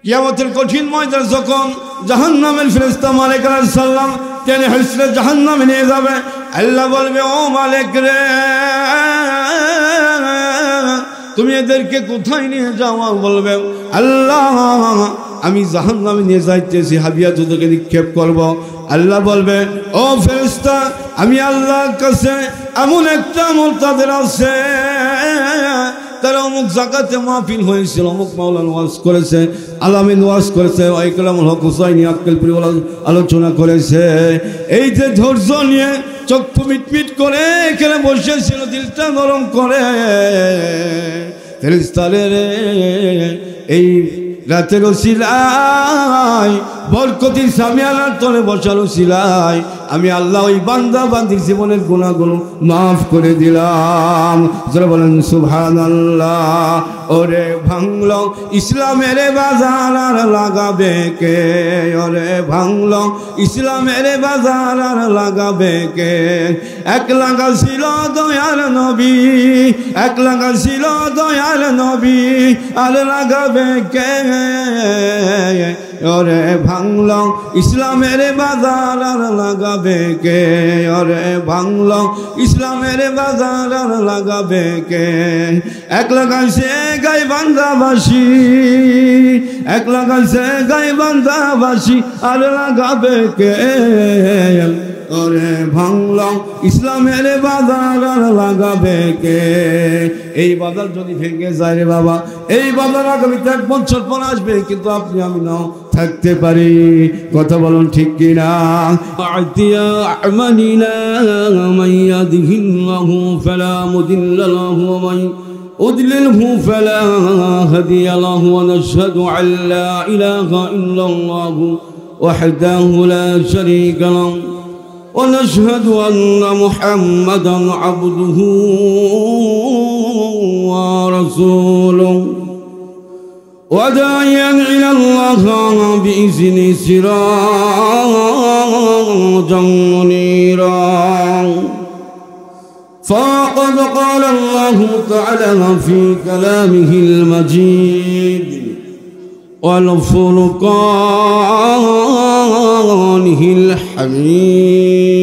কিয়ামতের কঠিন ময়দানে যখন জাহান্নামের ফেরেশতা মালিক আলাইহিস সালাম টেনে হিঁচড়ে জাহান্নামে নিয়ে যাবে, আল্লাহ বলবে, ও মালিক রে, তুমি এদেরকে কোথায় নিয়ে যাও? বলবে, আল্লাহ আমি জাহান্নামে নিয়ে যাইতেছি, হাবিয়া যুদ্ধকে নিক্ষেপ করব। আল্লাহ বলবে, ও ফেরেশতা, আমি আল্লাহর কাছে এমন একটা আমল তাদের আছে, তারা অমুক জায়গাতে মাহফিল হয়েছিল, অমুক মাওলানা ওয়াজ করেছে, আলামিন ওয়াজ করেছে, ইকরামুল হক হুসাইনি আক্কেলপুরি আলোচনা করেছে। এই যে ধৈর্য নিয়ে চক্ষু মিটমিট করে এখানে বসেছিল, দিলটা নরম করে, ফেরেশতারে এই রাতের ওসিলায় বরকতির সামিয়ানার তলে বসার ওসিলায় আমি আল্লাহ ওই বান্দা বান্দির জীবনের গুনাহগুলো মাফ করে দিলাম। যারা বলেন সুবহানাল্লাহ। ওরে ভাঙলো ইসলামের বাজার আর লাগাবে কে? ওরে ভাঙলো ইসলামের বাজার আর লাগাবে কে? এক লাগা ছিল দয়ার নবী, এক লাগা ছিল দয়ার নবী, আর লাগাবে কে? ওরে ভাঙলো ইসলামের বাজার আর লাগাবে কে? ওরে ভাঙলো ইসলামের বাজার আর লাগাবে কে? এক লাগাইছে গাই বান্দাবাসী, এক লাগাইছে গাই বান্দাবাসী, আর লাগাবে কে? ওরে ভাঙলো ইসলামের বাজার আর লাগাবে কে? এই বাজার যদি ভেঙে যায় রে বাবা, এই বাজার আগামীতে 1 বছর পর আসবে, কিন্তু আপনি আমি নাও থাকতে পারি। কথা বলুন ঠিক কিনা? আতিয়া আমানিনা মান ইয়াহদিহিল্লাহু ফালা মুদিল্লা লাহু ওয়া মান উদলিলহু ফালা হাদিয়া লাহু ওয়া নাশহাদু আল্লা ইলাহা ইল্লাল্লাহু ওয়াহদাহু লা শারীকা লাহু ونشهد أن محمدا عبده ورسوله وداعيا إلى الله بإذن سراجا منيرا. فقد قال الله تعالى في كلامه المجيد والفرقانه الحميد.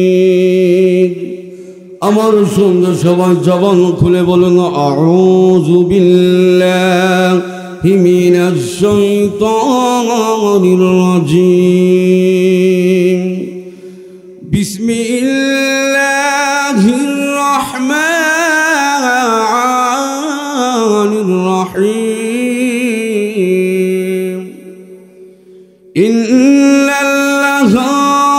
আমার সঙ্গে সবাই জবান খুলে বলুন, আউযু বিল্লাহি মিনাশ শাইতানির রাজীম। বিসমিল্লাহির রাহমানির রাহিম। ইন্নাল্লাহা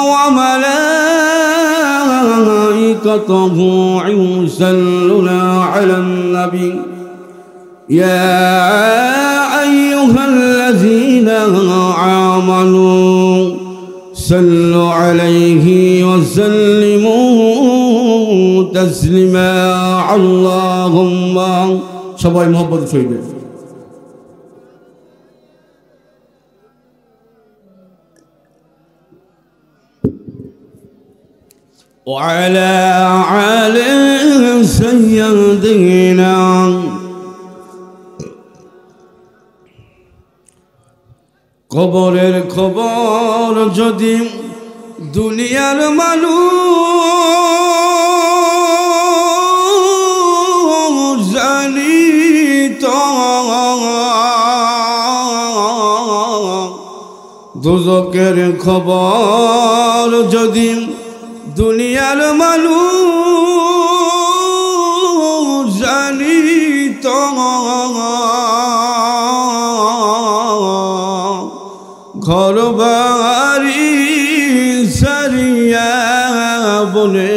ওয়া মালাইকাতাহু ইউসাল্লুনা আলান নবী ইয়া আইয়ুহাল্লাযীনা আমানু সাল্লু আলাইহি ওয়া সাল্লিমু তাসলিমা। আল্লাহুম্মা, সবাই মুহাব্বত সহিত وعلى آل سيدنا কবরের খবর যদি দুনিয়ার মানুষ জানিত, দোজখের খবর যদি দুনিয়ার মানুষ জানিত, ঘর বাড়ি সারিয়া বলে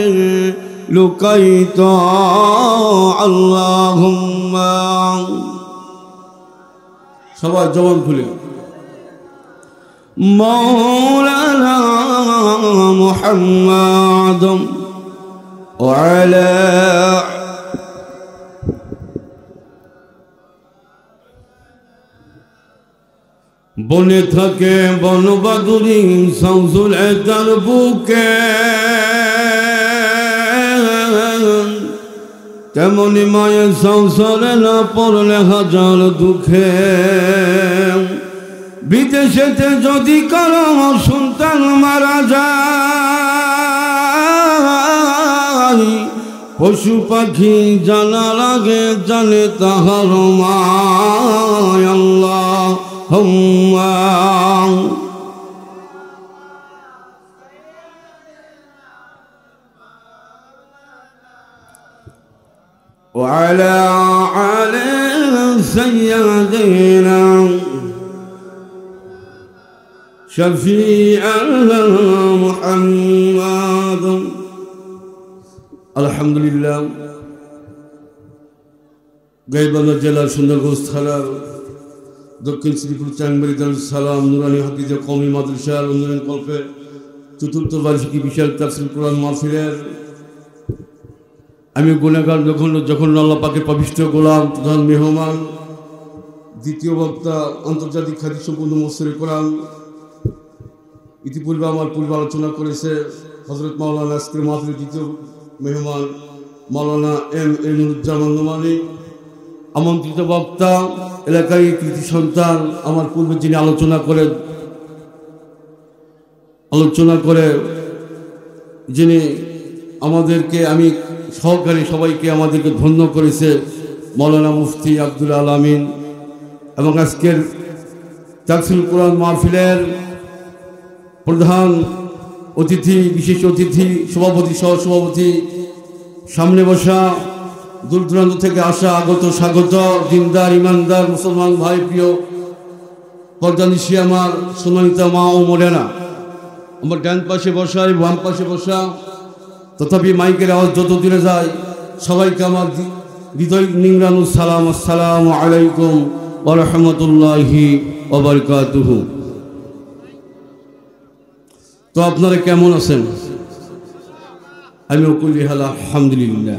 লুকাইত। আল্লাহুম্মা, সবার জবান খুলে মাওলানা মুহাম্মাদ ওয়া আলা বনে থাকে বনবাদুরি শামসুল এতার বুকে, তেমনি মায়ের সংসারে না পড়লে হাজার দুঃখে বিদেশেতে যদি কারো সন্তান মারা যায়, পশু পাখি জানার আগে জানে তাহার মায়। আল্লাহুম্মা وعلى آل سيدنا شفيعنا محمد। আলহামদুলিল্লাহ। গাইবান্ধা জেলার সুন্দরগঞ্জ থানার দক্ষিণ শ্রীপুর চাংবাড়ি দারুস সালাম নুরানি হাফিজা কওমি মাদ্রাসার উন্নয়ন কল্পে চতুর্থ বার্ষিকী বিশাল তাফসীর কোরআন মাহফিলের আমি গুণাগার যখন আল্লাহ পাকের পবিত্র গোলাম প্রধান মেহমান দ্বিতীয় বক্তা আন্তর্জাতিক খ্যাতি সম্পন্ন মুফসিরে কোরআন। ইতিপূর্বে আমার পূর্বে আলোচনা করেছে হযরত মাওলানা, আজকের মাহফিলের দ্বিতীয় মেহমান মাওলানা এম এ নুরুজ্জামান নোমানী। আমন্ত্রিত বক্তা এলাকায় কৃতি সন্তান আমার পূর্বে যিনি আলোচনা করে যিনি আমাদেরকে আমি সহকারী সবাইকে আমাদেরকে ধন্য করেছে মাওলানা মুফতি আব্দুল আলামিন। এবং আজকের তাফসীর কোরআন মাহফিলের প্রধান অতিথি, বিশেষ অতিথি, সভাপতি, সহসভাপতি, সামনে বসা দূর দূরান্ত থেকে আসা আগত স্বাগত দিনদার ইমানদার মুসলমান ভাই, প্রিয় পর্দানিশী আমার সোনালিতা মা ও মোরেনা, আমার ডান পাশে বসা বাম পাশে বসা, তথাপি মাইকের আওয়াজ যত দূরে যায় সবাইকে আমার হৃদয় নিংড়ানো সালাম। আসসালামু আলাইকুম ওয়া রাহমাতুল্লাহি ওয়া বারাকাতুহু। তো আপনারা কেমন আছেন? আমি কুল্লি হাল আলহামদুলিল্লাহ।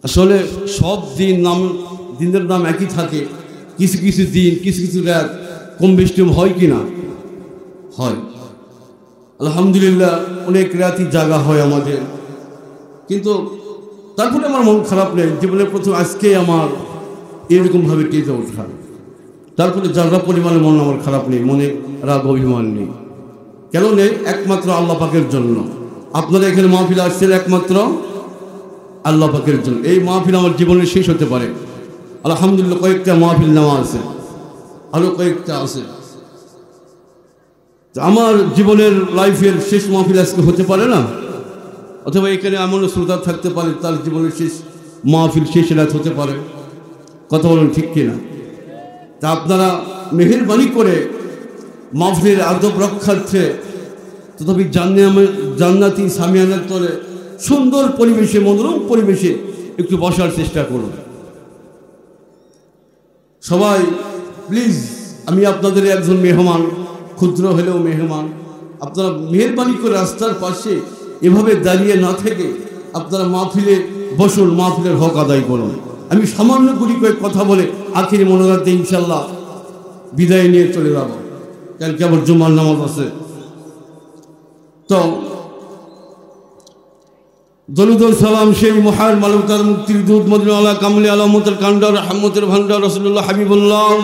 আসলে সব দিনের নাম একই থাকে, কিছু কিছু দিন কিছু কিছু রাত কম বেশি হয় কি না? হয় আলহামদুলিল্লাহ। অনেক রাতই জাগা হয় আমাদের, কিন্তু তারপরে আমার মন খারাপ নেই। জীবনে প্রথম আজকে আমার এরকমভাবে কেটে ওঠা, তারপরে যারা পরিমাণে মন আমার খারাপ নেই, মনে রাগ অভিমান নেই। কেন নেই? একমাত্র আল্লাহ পাকের জন্য। আপনারা এখানে মাহফিল আসছেন একমাত্র আল্লাহ পাকের জন্য। এই মাহফিল আমার জীবনে শেষ হতে পারে, আলহামদুলিল্লাহ। কয়েকটা মাহফিল নেওয়া আছে, আরও কয়েকটা আছে। আমার জীবনের লাইফের শেষ মাহফিল আজকে হতে পারে না, অথবা এখানে এমন শ্রোতা থাকতে পারে তার জীবনের শেষ মাহফিল, শেষ রাত হতে পারে। কথা বলেন ঠিক কিনা? তা আপনারা মেহেরবানি করে মাহফিলের আদব রক্ষার্থে তথাপি জান্নাতি সামিয়ানার তলে সুন্দর পরিবেশে, মনোরম পরিবেশে একটু বসার চেষ্টা করুন সবাই প্লিজ। আমি আপনাদের একজন মেহমান, ক্ষুদ্র হলেও মেহমান। আপনারা মেহেরবানি করে রাস্তার পাশে এভাবে দাঁড়িয়ে না থেকে আপনারা মাহফিলে বসুন, মাহফিলের হক আদায় করুন। আমি সামান্য গুলি কয়েক কথা বলে আখিরি মনোরাতে ইনশাল্লাহ বিদায় নিয়ে চলে যাব, কালকে আবার জুমার নামাজ আছে। তো দরুদ ও সালাম সেই মহান মানবতার মুক্তির দূত মদিনা আলা কামলি আলামতের কান্ডার রহমতের ভান্ডার রাসূলুল্লাহ হাবিবুল্লাহ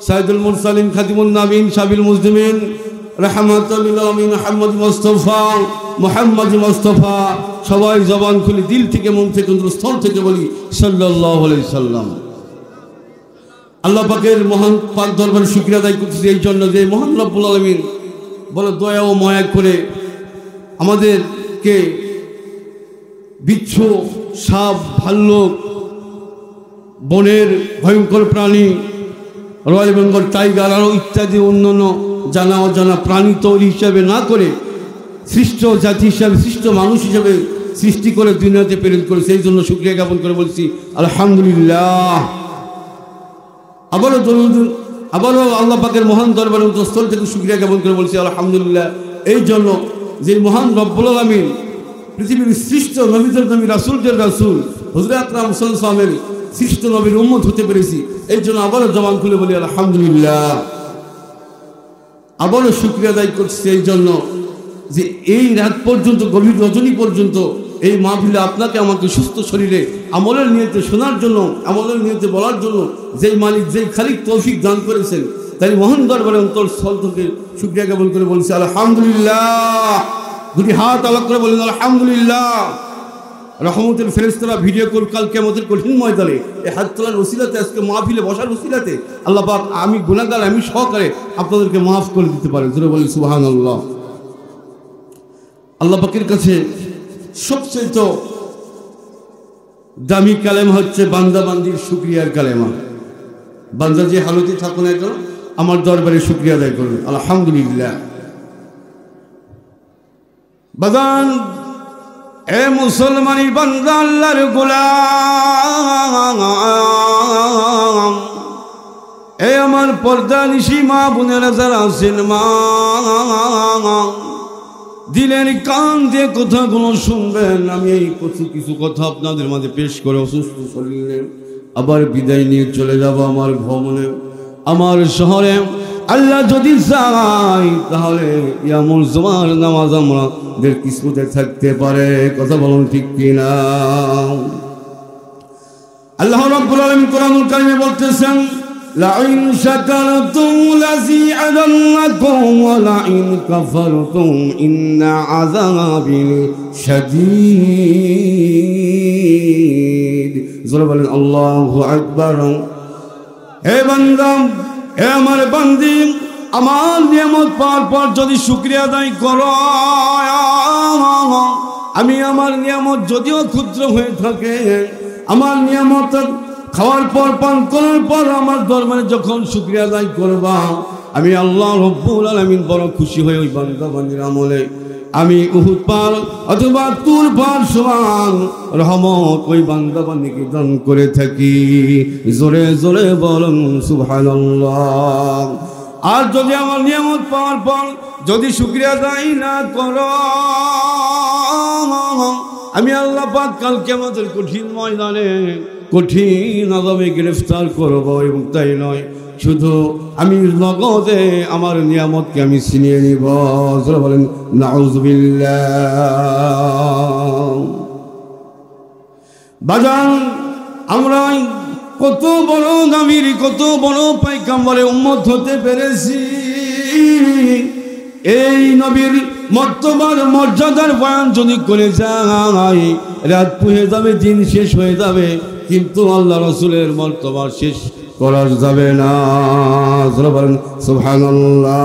সাইদুল মুরসালিন খাতিমুন নবীন শাবিল মুসলিমিন রাহমাতুল লিল আলামিন মুহাম্মদ মুস্তাফা সবাই জবান খুলে দিল থেকে, মন থেকে, অন্তরস্থল থেকে বলি সাল্লাল্লাহু আলাইহি সাল্লাম। আল্লাহ পাকের মহান পাক দরবারে শুকরিয়া আদায় করতেছি এই জন্য যে মহান রব্বুল আলামিন বড় দয়া ও মায়া করে আমাদেরকে বিচ্ছু, সাপ, ভাল্লুক, বনের ভয়ঙ্কর প্রাণী, রয়্যাল বেঙ্গল টাইগার আরও ইত্যাদি অন্যান্য জানা অজানা প্রাণী তৈরি হিসাবে না করে সৃষ্ট জাতি হিসাবে, সৃষ্ট মানুষ হিসাবে সৃষ্টি করে দুনিয়াতে প্রেরণ করে, সেই জন্য শুকরিয়া জ্ঞাপন করে বলছি আলহামদুলিল্লাহ। আবারও আল্লাহ পাকের মহান দরবারের স্থল থেকে শুকরিয়া জ্ঞাপন করে বলছি আলহামদুলিল্লাহ। এই জন্য যে মহান রব্বুল আলামিন পৃথিবীর সৃষ্ট নবীদের নবী, রাসূলদের রাসূল হযরত আকরাম সাল্লাল্লাহু আলাইহি ওয়াসাল্লামের সৃষ্ট নবীর উম্মত হতে পেরেছি। এই জন্য আবারও জবান খুলে বলি আলহামদুলিল্লাহ। আবারও শুকরিয়া আদায় করছি এই জন্য যে এই রাত পর্যন্ত, গভীর রজনী পর্যন্ত এই মাহফিলে আপনাকে আমাকে সুস্থ শরীরে আমলের নিয়তে শোনার জন্য, আমলের নিয়তে বলার জন্য যেই মালিক, যেই খালিক তৌফিক দান করেছেন, তাই মহান দরবারে অন্তরস্থল থেকে শুকরিয়া জ্ঞাপন করে বলছি আলহামদুলিল্লাহ। দুটি হাত আলাদা করে বলেন আলহামদুলিল্লাহ। রহমতের ফেরেশতারা ভিডিও কল কাল কিয়ামতের কঠিন ময়দানে এই হাত তোলার ওসিলাতে, আজকে মাহফিলে বসার ওসিলাতে আল্লাহ পাক আমি গুনাহগার আমি সহকারে আপনাদেরকে মাফ করে দিতে পারেন। জোরে বলি সুবহানাল্লাহ। আল্লাহ পাকের কাছে সবচেয়ে দামি কালেমা হচ্ছে বান্দা বান্দির শুকরিয়ার কালেমা। বান্দা যে হালতে থাকুন না কেন আমার দরবারে শুকরিয়া আদায় করবেন আলহামদুলিল্লাহ। বাদান এ মুসলমানি বান্দা আল্লাহর গোলাম, এ আমার পর্দানিশী মা বোনেরা যারা আছেন, মা দিলের কান দিয়ে কথাগুলো শুনবেন। আমি এই কিছু কথা আপনাদের মাঝে পেশ করে অসুস্থ শরীরে আবার বিদায় নিয়ে চলে যাব আমার ভ্রমণে, আমার শহরে। আল্লাহ যদি চাই তাহলে ইয়ামুল জুমার নামাজ আমাদের কিসমতে থাকতে পারে। কথা বলুন ঠিক কিনা? আল্লাহ রাব্বুল আলামিন কোরআনুল কারীমে বলতেছেন লাইন শাকারতুম লাযি'াদান্নাকুম ওয়া লাইন কাফারতুম ইন্না আযাবি শাদীদ। জোরে বলেন আল্লাহু আকবার। হে বান্দা, হে আমার বান্দি, আমার নিয়ামত পাওয়ার পর যদি শুকরিয়া আদায় করো, আমি আমার নিয়ামত যদিও ক্ষুদ্র হয়ে থাকে, আমার নিয়ামত খাওয়ার পর পান করার পর আমার দরবারে যখন শুকরিয়া আদায় করবা, আমি আল্লাহ রাব্বুল আলামিন বড় খুশি হয়ে ওই বান্দা বান্দির আমলে আমি উহুদ পাহাড় অথবা তুর পাহাড় সমান রহমত ওই বান্দা বান্দিকে দান করে থাকি। জোরে জোরে বলুন সুবহানাল্লাহ। আর যদি আমার নিয়ামত পাওয়ার পর যদি শুকরিয়া আদায় না করো, আমি আল্লাহ পাক কাল কিয়ামতের কঠিন ময়দানে কঠিন আযাবে গ্রেফতার করব। এবং তাই নয়, শুধু আমি নগদে আমার নিয়ামতকে আমি ছিনিয়ে নিব। যারা বলেন নাউযুবিল্লাহ। বাজান, আমরা কত বড় দামির কত বড় পয়গম্বরের উম্মত হতে পেরেছি। এই নবীর মর্তবার মর্যাদার বয়ান যদি করে যাই, রাত পুহে যাবে, দিন শেষ হয়ে যাবে, কিন্তু আল্লাহ রাসূলের মর্তবা শেষ করা যাবে না। বলেন সুবহানাল্লাহ।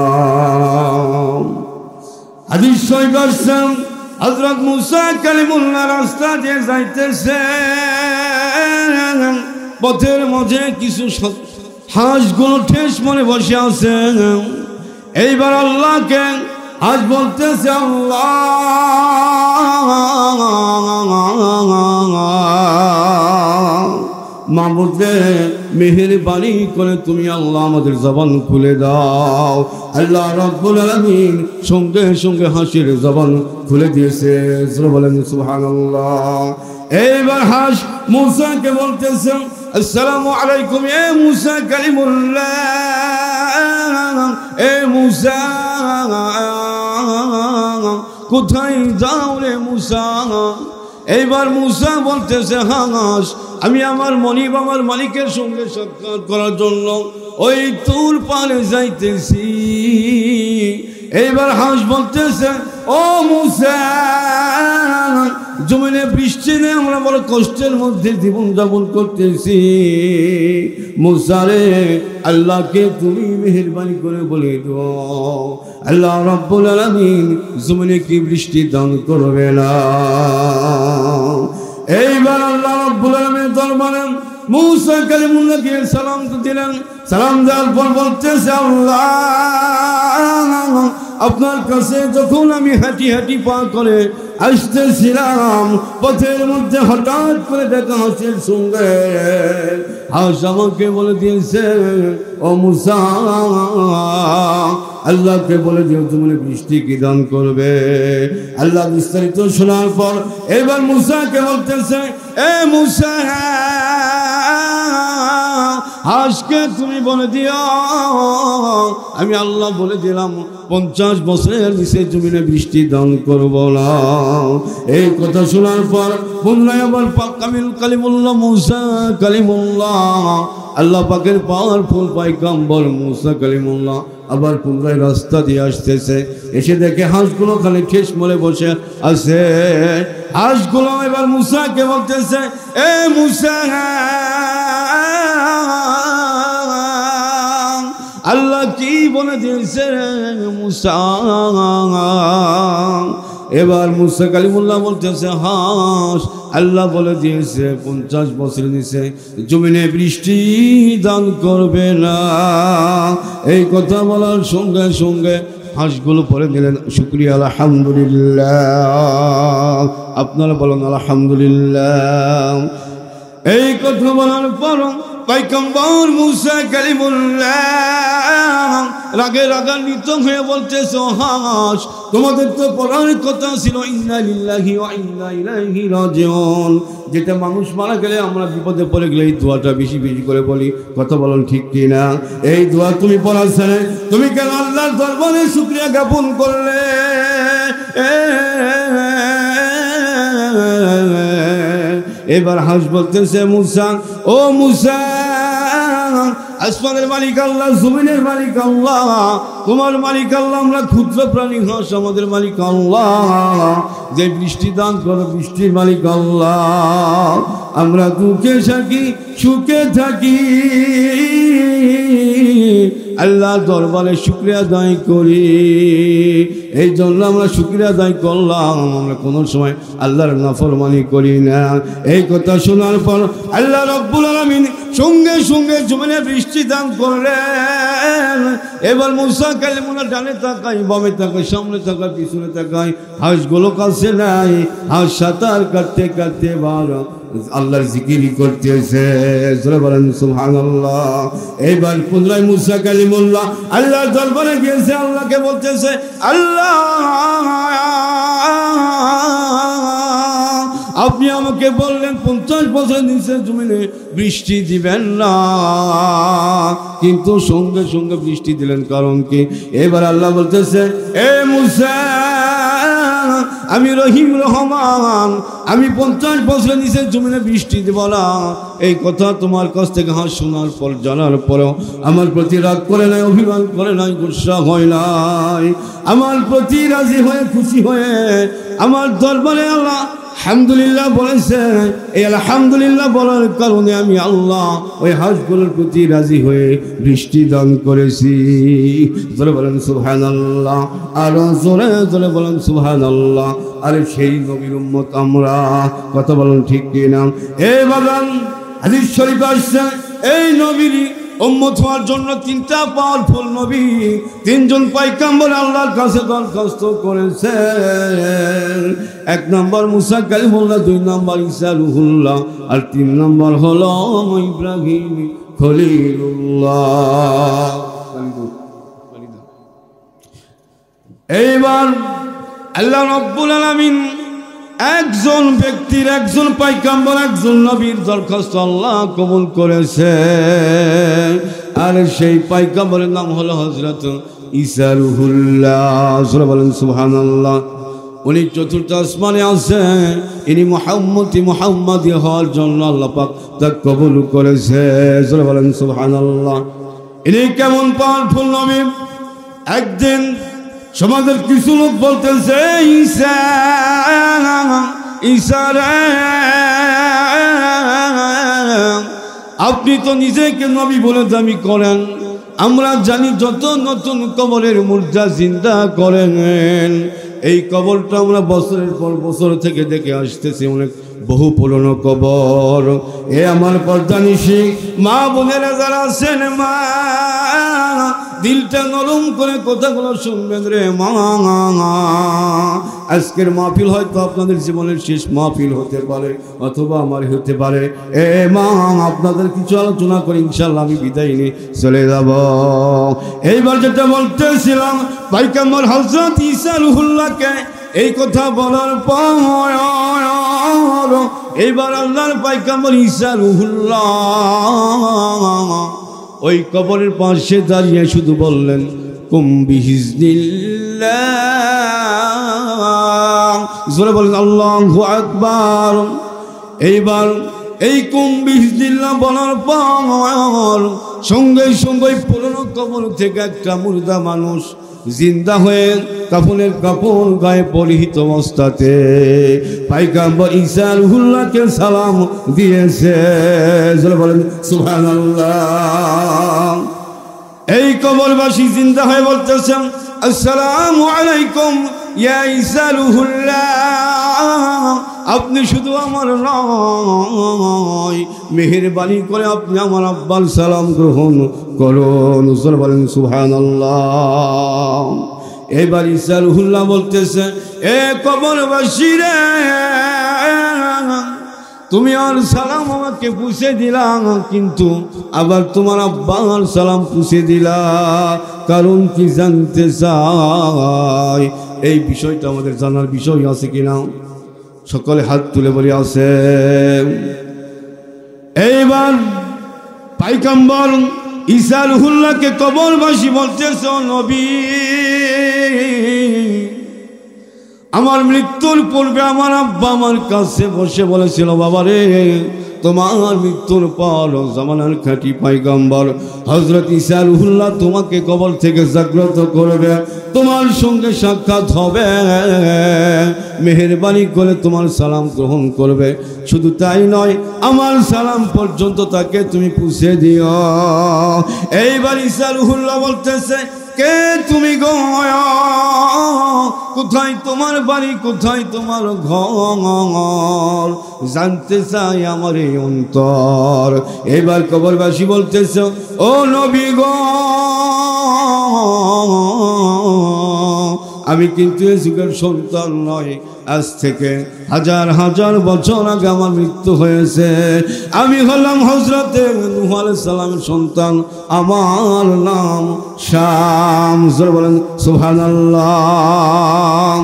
হাদিস শরীফ আছে হযরত মুসা কালিমুল্লাহ রাস্তা দিয়ে যাইতেছে, পথের মাঝে কিছু হাঁসগুলো ঠেস মনে বসে আছে। এইবার আল্লাহকে হাঁস বলতেছে, আল্লাহ মাবুদে মেহেরবানি করে তুমি আল্লাহ আমাদের জবান খুলে দাও। আল্লাহ রাব্বুল আলামিন সঙ্গে সঙ্গে হাসির জবান খুলে দিয়েছে। বলেন সুবহানাল্লাহ। এইবার হাস মুসাকে বলতেছে, আসসালামু আলাইকুম এ মুসা কালিমুল্লাহ, এ মুসা কোথায় যাও রে মুসা? এইবার মুসা বলতেছে, হাঁস আমি আমার মনিব আমার মালিকের সঙ্গে সাক্ষাৎ করার জন্য ওই তুর পারে যাইতেছি। এইবার হাঁস বলতেছে, ও মুসা, জমিনে বৃষ্টি নেই, আমরা বড় কষ্টের মধ্যে জীবন যাপন করতেছি। মুসা রে, আল্লাহকে তুমি মেহেরবানি করে বলে দাও আল্লাহ রাব্বুল আলামিন জমিনে কি বৃষ্টি দান করবে না। এইবার আল্লাহ রাব্বুল আলামিনের দরবারে মুসা কালিমুল্লাহকে সালাম দিলেন। সালাম দেওয়ার পর বলতেছে, আল্লাহ আপনার কাছে যখন আমি হাঁটি হাঁটি পা করে আসতেছিলাম, পথের মধ্যে হঠাৎ করে দেখা হাঁসের সঙ্গে হাঁস আমাকে বলে দিয়েছে, ও মুসা আল্লাহকে বলে দিও তুমি বৃষ্টি কি দান করবে। আল্লাহ বিস্তারিত শোনার পর এবার মুসাকে বলতেছে, এ মুসা হাঁসকে তুমি বলে দিও আমি আল্লাহ বলে দিলাম 50 বছরের নিচে জমিনে বৃষ্টি দান করব না। এই কথা শোনার পর পুনরায় আবার কালিমুল্লাহ মুসা কালিমুল্লাহ আল্লাহ পাকের পাওয়ারফুল পয়গম্বর মুসা কালিমুল্লাহ আবার পুনরায় রাস্তা দিয়ে আসতেছে, এসে দেখে হাঁসগুলো খালি ঠেস মরে বসে আছে। হাঁসগুলো এবার মুসাকে বলতেছে, এ মুসা, আল্লাহ কি বলে দিয়েছে মুসা? এবার মুসা কালিমুল্লাহ বলতেছে, হাঁস আল্লাহ বলে দিয়েছে 50 বছর নিচে জমিনে বৃষ্টি দান করবে না। এই কথা বলার সঙ্গে সঙ্গে হাঁসগুলো পরে দিলেন শুকরিয়া আলহামদুলিল্লাহ। আপনারা বলেন আলহামদুলিল্লাহ। এই কথা বলার পর পয়গম্বর মুসা কালিমুল্লাহ রাগে রাগান্বিত হয়ে বলতেছ, হাঁস তোমাদের তো পড়ার কথা ছিল ইন্না লিল্লাহি ওয়া ইন্না ইলাইহি রাজিউন, যেটা মানুষ মারা গেলে আমরা বিপদে পড়ে গেলে এই দোয়াটা বেশি বেশি করে বলি। কথা বলুন ঠিক কিনা? এই দোয়া তুমি পড়াচ্ছে, তুমি কেন আল্লাহর দরবারে শুকরিয়া জ্ঞাপন করলে? এবার হাঁস বলতেছে, মুসা, ও মুসা, আসমানের মালিক আল্লাহ, জমিনের মালিক আল্লাহ, তোমার মালিক আল্লাহ, আমরা ক্ষুদ্র প্রাণী হাঁস, আমাদের মালিক আল্লাহ, যে বৃষ্টি দান করো বৃষ্টির মালিক আল্লাহ, আমরা দুঃখে থাকি সুখে থাকি আল্লাহ দরবারে শুকরিয়া আদায় করি। এই জন্য আমরা শুকরিয়া আদায় করলাম, আমরা কোনো সময় আল্লাহর নাফরমানি করি না। এই কথা শোনার পর আল্লাহ রাব্বুল আলামিন সঙ্গে সঙ্গে জমিনে বৃষ্টি দান করলেন। এবার মুসা কালিমুল্লাহ ডানে তাকায়, বামে তাকায়, সামনে তাকায়, পিছনে তাকায়, হাঁসগুলো কাছে নাই। হাঁস সাঁতার কাটতে কাটতে এবার আল্লাহর জিকির করতেছে, বলেন সুবহানাল্লাহ। এইবার পুনরায় মুসা কালিমুল্লাহ আল্লাহর দরবারে গিয়েছে, আল্লাহকে বলতেছে, আল্লাহ আপনি আমাকে বললেন 50 বছর নিচে জমিনে বৃষ্টি দিবেন না, কিন্তু সঙ্গে সঙ্গে বৃষ্টি দিলেন, কারণ কি? এবার আল্লাহ বলতেছে, এ মুসা, আমি রহিম রহমান, আমি 50 বছর নিচে জমিনে বৃষ্টি দেব না। এই কথা তোমার কাছ থেকে হাঁস শোনার পর, জানার পরেও আমার প্রতি রাগ করে নাই, অভিমান করে নাই, গুসা হয় নাই, আমার প্রতি রাজি হয়ে খুশি হয়ে আমার দরবারে আল্লাহ আলহামদুলিল্লাহ বলেছে। এই আলহামদুলিল্লাহ বলার কারণে আমি আল্লাহ ওই হাঁসগুলোর প্রতি রাজি হয়ে বৃষ্টি দান করেছি। জোরে বলেন সুবহানাল্লাহ, আরো জোরে জোরে বলেন সুবহানাল্লাহ। আরে সেই নবীর উম্মত আমরা, কথা বলেন ঠিক কিনা? এই বাগান হাদিস শরীফ আসছে, এই নবীর উম্মত হওয়ার জন্য 3টা পাওয়ারফুল নবী, 3জন পয়গম্বর আল্লাহর কাছে দরখাস্ত করেছেন। 1 নম্বর মুসা কালিমুল্লাহ, 2 নম্বর ঈসা রুহুল্লাহ, আর 3 নম্বর হলো ইব্রাহিম খলিলুল্লাহ। এইবার আল্লাহ রাব্বুল আলামিন একজন ব্যক্তির, একজন পয়গম্বর, একজন নবীর দরখাস্ত আল্লাহ কবুল করেছে, আর সেই পয়গম্বরের নাম হলো হযরত ঈসা রুহুল্লাহ। বলেন সুবহানাল্লাহ। উনি 4th আসমানে আছে, ইনি মুহাম্মদি হওয়ার জন্য আল্লাহ পাক তাকে কবুল করেছে। বলেন সুবহানাল্লাহ। ইনি কেমন পাওয়ারফুল নবী! একদিন সমাজের কিছু লোক বলতেছে, ঈসা ঈসা রে, আপনি তো নিজেকে নবী বলে দাবি করেন, আমরা জানি যত নতুন কবরের মুর্দা জিন্দা করেন, এই কবরটা আমরা বছরের পর বছর থেকে দেখে আসতেছি, অনেক বহু পুরনো কবর। এ আমার পর্দানিশী মা বোনেরা যারা আছেন, মা দিলটা নরম করে কথাগুলো শুনবেন রে মা। আজকের মাহফিল হয়তো আপনাদের জীবনের শেষ মাহফিল হতে পারে, অথবা আমার হতে পারে। এ মা, আপনাদের কিছু আলোচনা করে ইনশাল্লাহ আমি বিদায় নিয়ে চলে যাব। এইবার যেটা বলতেছিলাম, পয়গম্বর হযরত ঈসা রুহুল্লাহকে এই কথা বলার পর এইবার আল্লাহর পয়গম্বর ঈসা রুহুল্লাহ ওই কবরের পাশে দাঁড়িয়ে শুধু বললেন, কুম বিহিজনিল্লাহ। জোরে বলেন আল্লাহু আকবার। এইবার এই কুম বিসমিল্লাহ বলার পর সঙ্গে সঙ্গে পুরনো কবর থেকে একটা মুর্দা মানুষ জিন্দা হয়ে কাফনের কাপড় গায়ে পরিহিত অবস্থাতে পয়গম্বর ঈসা রুহুল্লাহকে সালাম দিয়েছে। বলেন সুবহানাল্লাহ। এই কবরবাসী জিন্দা হয়ে বলতেছেন আসসালামু আলাইকুম ইয়া ঈসা রুহুল্লাহ, আপনি শুধু আমার নয়, মেহেরবানি করে আপনি আমার আব্বার সালাম গ্রহণ করুন। বলেন সুবহানাল্লাহ। এবার ঈসা রুহুল্লাহ বলতেছে এ কবরবাসী রে, তুমি আর সালাম আমাকে পুষে দিলা, কিন্তু আবার তোমার আব্বার সালাম পুষে দিলা, কারণ কি জানতে চাই? এই বিষয়টা আমাদের জানার বিষয় আছে কিনা? সকলে হাত তুলে বলে আছে। এইবার পয়গম্বর ঈসা রুহুল্লাহকে কবরবাসী বলতেছ নবী, আমার মৃত্যুর পূর্বে আমার আব্বা আমার কাছে বসে বলেছিল বাবা রে, তোমার মৃত্যুর পর জামানার খাঁটি পয়গম্বর হযরত ঈসা রুহুল্লাহ তোমাকে কবর থেকে জাগ্রত করবে, তোমার সঙ্গে সাক্ষাৎ হবে, মেহেরবানি করে তোমার সালাম গ্রহণ করবে। শুধু তাই নয়, আমার সালাম পর্যন্ত তাকে তুমি পৌঁছে দিও। এইবার ঈসা রুহুল্লাহ বলতেছে কে তুমি গো, কোথায় তোমার বাড়ি, কোথায় তোমার ঘর, জানতে চাই আমার এই অন্তর। এবার কবরবাসী বলতেছে ও নবী গো, আমি কিন্তু এই যুগের সন্তান নয়, আজ থেকে হাজার হাজার বছর আগে আমার মৃত্যু হয়েছে। আমি হলাম হযরতে নূহ আলাইহিস সালামের সন্তান, আমার নাম শাম। বলেন সুবহানাল্লাহ।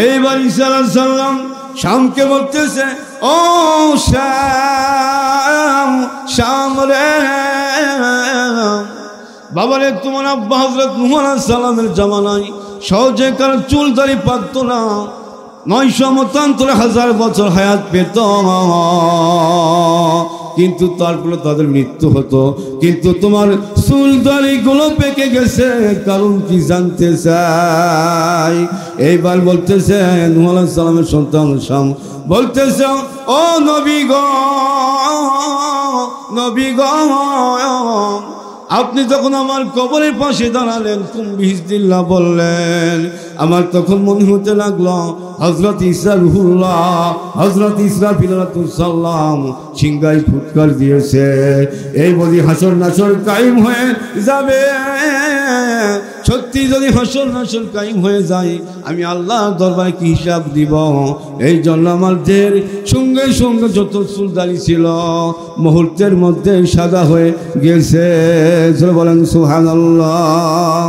এইবার ঈসা আলাইহিস সালাম শামকে বলতেছে ও শাম, শাম রে বাবা রে, তোমার আব্বা হযরত নূহ আলাইহিস সালামের জামানায় সহজে কারো চুল দাড়ি পাকতো না, 900 মতান্তরে 1000 বছর হায়াত পেত, কিন্তু তারপরে তাদের মৃত্যু হতো। কিন্তু তোমার চুল দাড়িগুলো পেকে গেছে, কারণ কি জানতে চাই? এইবার বলতেছে নূহ আলাইহিস সালামের সন্তান শাম বলতেছে ও নবী গো, নবী গো, আপনি যখন আমার কবরের পাশে দাঁড়ালেন, কুম বিসমিল্লাহ বললেন, আমার তখন মনে হতে লাগলো হযরত ঈসা রুহুল্লাহ, হযরত ইসরাফিল আলাইহিস সালাম সিংহায় ফুৎকার দিয়েছে, এই বলি হাসর নাসর কায়েম হয়ে যাবে। সত্যি যদি হাসর নাসর কায়েম হয়ে যায়, আমি আল্লাহর দরবারে কি হিসাব দিব? এই জন্য আমাদের সঙ্গে সঙ্গে যত চুল দাড়ি ছিল মুহূর্তের মধ্যে সাদা হয়ে গেছে। বলেন সুবহানাল্লাহ।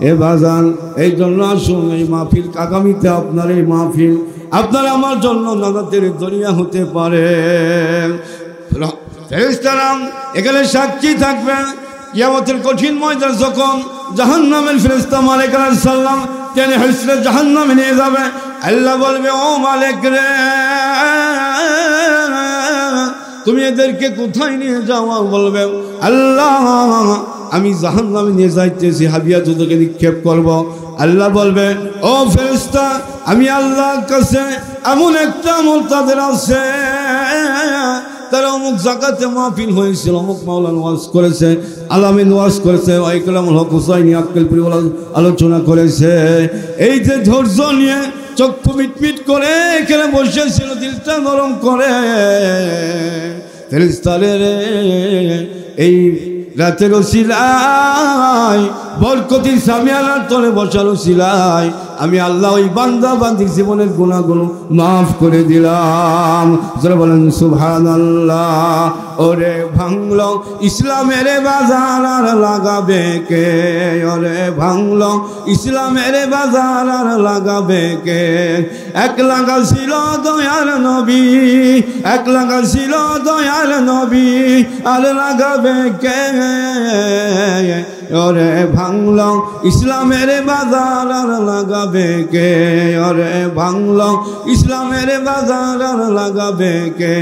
এ বাজান, এই জন্য আসুন এই মাহফিল, আগামীতে আপনার এই মাহফিল আপনার আমার জন্য নাজাতের দরিয়া হতে পারে। ফেরেশতারা এখানে সাক্ষী থাকবেন, কিয়ামতের কঠিন ময়দান যখন জাহান্নামের ফেরেশতা মালিক আলাইহিস সালাম টেনে হিসড়ে জাহান্নামে নিয়ে যাবে, আল্লাহ বলবে ও মালিক রে, তুমি এদেরকে কোথায় নিয়ে যাও? বলবে আল্লাহ আমি জাহান্নামে নিয়ে যাইতেছি, হাবিয়া যুদ্ধকে নিক্ষেপ করব। আল্লাহ বলবে ও ফেরেশতা, আমি আল্লাহর কাছে এমন একটা আমল তাদের আছে, তারা অমুক জায়গাতে মাহফিল হয়েছিল, অমুক মাওলানা ওয়াজ করেছে, আলামিন ওয়াজ করেছে, ইকরামুল হক হুসাইনি আক্কেলপুরি আলোচনা করেছে, এই যে ধৈর্য নিয়ে চক্ষু মিটমিট করে এখানে বসেছিল, দিলটা নরম করে, ফেরেশতাদের এই রাতের ওসিলায় বরকতির সামিয়ানার তলে বসার ওসিলায় আমি আল্লাহ ওই বান্দা বান্দির জীবনের গুনাহগুলো মাফ করে দিলাম। যারা বলেন সুবহানাল্লাহ। ওরে ভাঙলো ইসলামের বাজার আর লাগাবে কে? ওরে ভাঙলো ইসলামের বাজার আর লাগাবে কে? এক লাগা ছিল দয়ার নবী, এক লাগা ছিল দয়ার নবী, আর লাগাবে কে? ওরে ভাঙলো ইসলামের বাজার আর লাগাবে কে ওরে ভাঙলো ইসলামের বাজার আর লাগাবে কে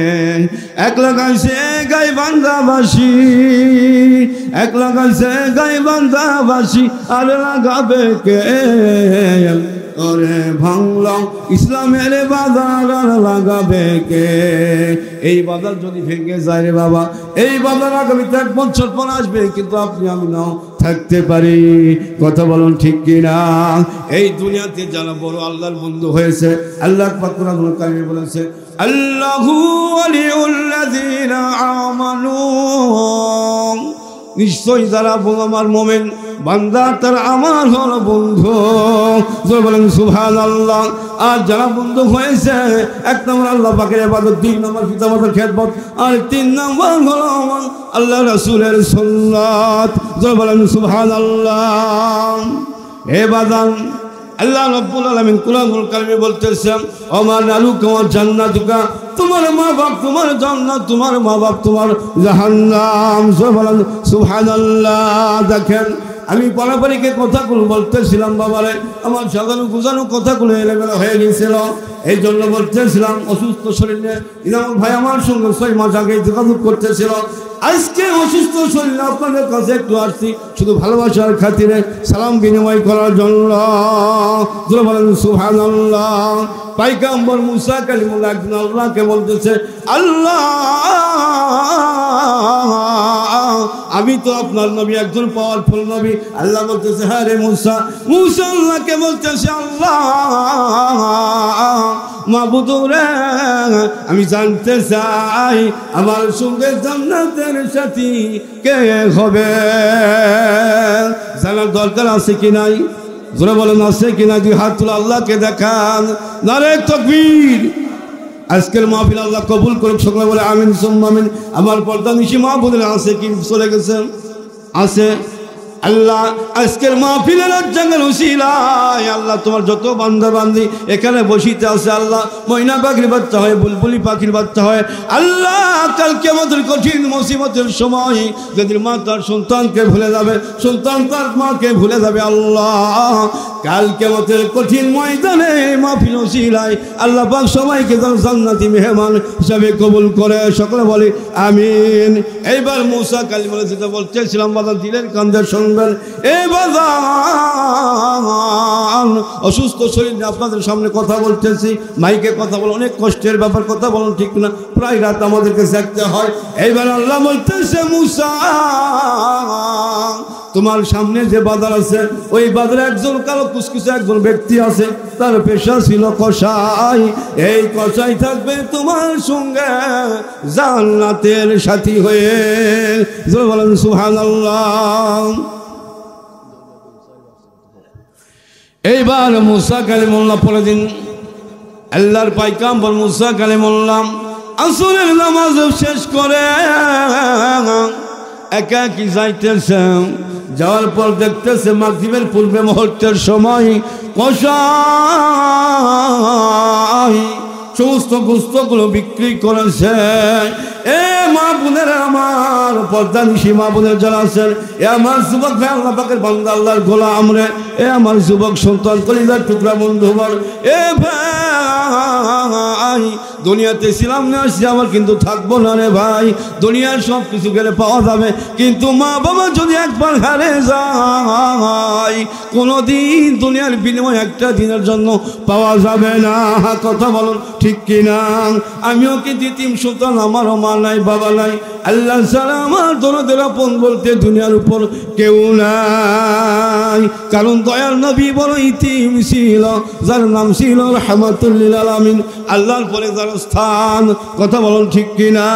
এক লাগাইছে গাইবান্ধাবাসী এক লাগাইছে গাইবান্ধাবাসী আর লাগাবে কে ওরে ভাঙলো ইসলামের বাজার আর লাগাবে কে এই বাজার যদি ভেঙে যায় রে বাবা এই বাজার আগামীতে 1 বছর পর আসবে কিন্তু আপনি আমি নাও থাকতে পারি কথা বলুন ঠিক কিনা এই দুনিয়াতে যারা বড় আল্লাহর বন্ধু হয়েছে আল্লাহ পাক কোরআনুল কারীমে বলেছে আল্লাহু ওয়ালিউল্লাযিনা আমানু নিশ্চয়ই যারা আমার মুমিন বান্দা তার আমার হলো বন্ধু বলেন সুবহানাল্লাহ আর যারা বন্ধু হয়েছে 1 নম্বর আল্লাহ পাকের ইবাদত 2 নম্বর পিতামাতার খেদমত আর 3 নম্বর হলো আল্লাহ রাসূলের সুন্নাত বলেন সুবহানাল্লাহ হে বাদান আল্লাহ রাব্বুল আলামিন কুরআনুল কারীমে বলতেছেন ওমা নালুকা ওয়া জান্নাতুকা তোমার মা বাপ তোমার জান্নাত তোমার মা বাপ তোমার জাহান্নাম বলেন সুবহানাল্লাহ দেখেন আমি পারাপারিকে কথাগুলো বলতেছিলাম বাবারে আমার সাজানো গুজানো কথাগুলো এলোমেলো হয়ে গিয়েছিল এই জন্য বলতেছিলাম অসুস্থ শরীর নিয়ে ইনামুল ভাই আমার সঙ্গে 6 মাস আগে যোগাযোগ করতেছিল আজকে অসুস্থ শরীর আপনাদের কাছে একটু আসছি শুধু ভালোবাসার খাতিরে সালাম বিনিময় করার জন্য বলেন সুবহানাল্লাহ পয়গম্বর মুসা কালিমুল্লাহ একদিন আল্লাহকে বলতেছে আল্লাহ আমি তো আপনার নবী একজন পাওয়ারফুল নবী আল্লাহ বলতেছে হ্যাঁ রে মুসা মুসা আল্লাহকে বলতেছে আল্লাহ মাবুদ রে আমি জানতে চাই আমার সঙ্গে জান্নাতের সাথী কে হবে জানার দরকার আছে কি নাই জোরে বলেন আছে কি না দুই হাত তুলে আল্লাহকে দেখান নারে তাকবীর আজকের মাহফিল আল্লাহ কবুল করুক সকলে বলে আমিন সুম্মা আমিন আমার পর্দা নিশি মাহবুবের আছে কি চলে গেছেন আছে আল্লাহ আজকের মাহফিলের জাঙ্গের উসিলায় আল্লাহ তোমার যত বান্দা বান্দি এখানে বসিতে আছে আল্লাহ ময়না পাখির বাচ্চা হয় বুলবুলি পাখির বাচ্চা হয় আল্লাহ কালকে আমাদের কঠিন মুসিবতের সময় যদি মা তার সন্তানকে ভুলে যাবে সন্তান তার মাকে ভুলে যাবে আল্লাহ কালকে আমাদের কঠিন ময়দানে মাহফিল উসিলায় আল্লাহ পাক সবাইকে তার জান্নাতি মেহমান হিসাবে কবুল করে সকলে বলি আমিন এইবার মুসা কালিমুল্লাহ যেটা বলতেছিলাম বাবা দিলের কান্দের অসুস্থ শরীর নিয়ে আপনাদের সামনে কথা বলতেছি মাইকে কথা বলে অনেক কষ্টের ব্যাপার কথা বলেন ঠিক না প্রায় রাত আমাদেরকে জাগতে হয় এইবার আল্লাহ বলতেছে মুসা তোমার সামনে যে বাজার আছে ওই বাজারে একজন কালো কুচকুচে একজন ব্যক্তি আছে তার পেশা ছিল কসাই এই কসাই থাকবে তোমার সঙ্গে জান্নাতের সাথী হয়ে বলেন সুবহানাল্লাহ এইবার মুসা কালিমুল্লাহ পরে দিন আল্লাহর পয়গম্বর মুসা কালিমুল্লাহ আসরের নামাজ শেষ করে একাকি যাইতেছে যাওয়ার পর দেখতেছে মাগরিবের পূর্বে মুহূর্তের সময় কসাই সমস্ত গোস্তগুলো বিক্রি করেছে এ মা বোনের আমার পর্দা নিশি মা বোনের যারা আছেন এ আমার যুবক ভাই আল্লাহ পাকের বান্দা আল্লাহর গোলাম রে এ আমার যুবক সন্তান কলিজার টুকরা বন্ধু আমার এ ভাই দুনিয়াতে ছিলাম না আসছি আমার কিন্তু থাকবো না রে ভাই দুনিয়ার সব কিছু গেলে পাওয়া যাবে কিন্তু মা বাবা যদি একবার হারে যায় কোনোদিন দুনিয়ার বিনিময় একটা দিনের জন্য পাওয়া যাবে না কথা বলুন ঠিক কিনা আমিও কিন্তু তিন সন্তান আমারও মা নাই বাবা নাই আল্লাহ ছাড়া আমার দরদের আপন বলতে দুনিয়ার উপর কেউ নাই কারণ দয়ার নবী বড় ইতিম ছিল যার নাম ছিল রাহমাতুল লিল আলামিন আল্লাহর পরে যার স্থান কথা বলুন ঠিক কিনা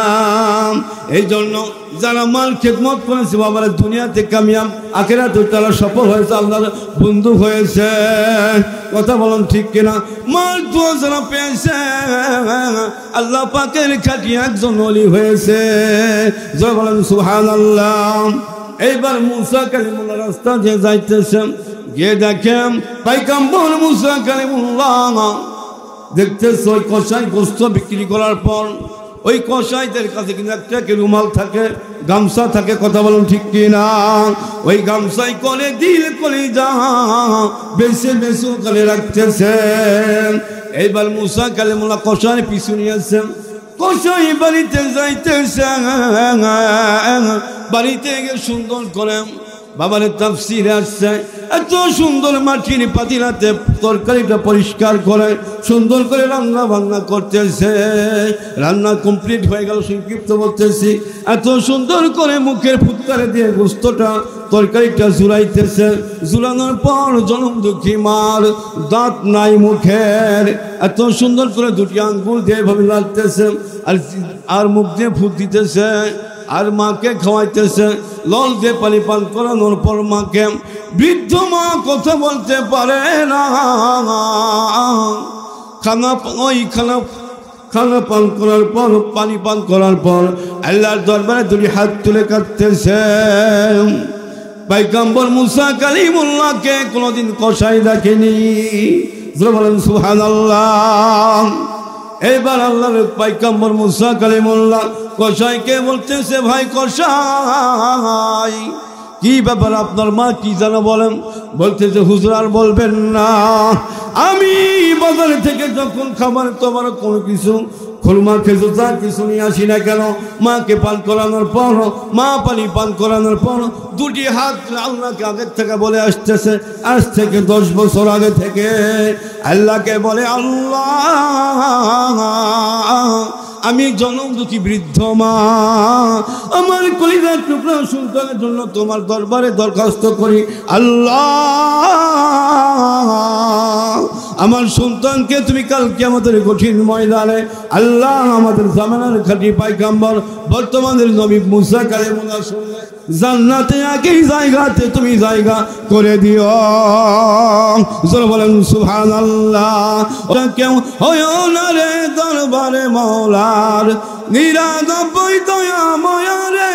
এই জন্য যারা মাল খেদমত করেছে বাবার দুনিয়াতে কামিয়াব আখিরাতে তারা সফল হয়েছে আল্লাহর বন্ধু হয়েছে কথা বলুন ঠিক কিনা মাল দোয়া যারা পেয়েছে আল্লাহ পাকের খাঁটি একজন ওলি হয়েছে জয় বলেন সুবহানাল্লাহ এইবার মুসা কালিমুল্লাহ রাস্তা দিয়ে যাইতেছেন গিয়ে দেখেন পয়গম্বর মুসা কালিমুল্লাহ দেখতেছে ওই কসাই গোস্ত বিক্রি করার পর ওই কসাইদের কাছে কিন্তু একটা কি রুমাল থাকে, গামছা থাকে, কথা বলুন ঠিক কিনা? ওই গামছাই করে দিল করে যা বেশি বেশি করে রাখতেছেন। এইবার মুসা কালিমুল্লাহ কসাই পিছু নিয়েছেন। কসাই বাড়িতে যাইতেছে, বাড়িতে গিয়ে সুন্দর করে বাবার তাফসিরে আসছে, এত সুন্দর মাটির পাতিলাতে তরকারিটা পরিষ্কার করে সুন্দর করে রান্না বান্না করতেছে। রান্না কমপ্লিট হয়ে গেল, সংক্ষিপ্ত বলতেছি। এত সুন্দর করে মুখের ফুৎকারে দিয়ে গোস্তটা তরকারিটা জুড়াইতেছে। জুড়ানোর পর জনম দুঃখী মার দাঁত নাই মুখের, এত সুন্দর করে দুটি আঙ্গুল দিয়ে এভাবে লাগতেছে আর মুখ দিয়ে ফুট দিতেছে আর মাকে খাওয়াইতেছে। লল দিয়ে পানি পান করানোর পর মাকে, বৃদ্ধ মা কথা বলতে পারে না, খানা পান করার পর, পানি পান করার পর আল্লাহর দরবারে দুটি হাত তুলে কাঁদতেছে। পয়গম্বর মুসা কালিমুল্লাহকে কোনোদিন কসাই দেখেনি, বলেন সুবহানাল্লাহ। এইবার আল্লাহর পয়গম্বর মুসা কালিমুল্লাহ কসাইকে বলতেছে, ভাই কসাই, কি ব্যাপার, আপনার মা কি জানো বলেন? বলতেছে, হুজুর আর বলবেন না, আমি বাজার থেকে যখন খাবার তোমার কোনো কিছু খুরমা খেজুর যা কিছু নিয়ে আসি না কেন, মাকে পান করানোর পর, মা পানি পান করানোর পর দুটি হাত আল্লাহকে আগের থেকে বলে আসতেছে, আজ থেকে 10 বছর আগে থেকে আল্লাহকে বলে, আল্লাহ আমি জনম দুঃখী বৃদ্ধ মা, আমার কলিজার টুকরা সন্তানের জন্য তোমার দরবারে দরখাস্ত করি, আল্লাহ আমার সন্তানকে তুমি কালকে আমাদের কঠিন ময়দানে, আল্লাহ আমাদের জামানার খাঁটি পয়গম্বর বর্তমানের নবী মুসা কালিমুল্লাহ সঙ্গে জান্নাতে একই জায়গাতে তুমি জায়গা করে দিও। বলেন সুবহানাল্লাহ। কেউ হয় না রে দরবারে মওলার, 99 দয়া ময়া রে,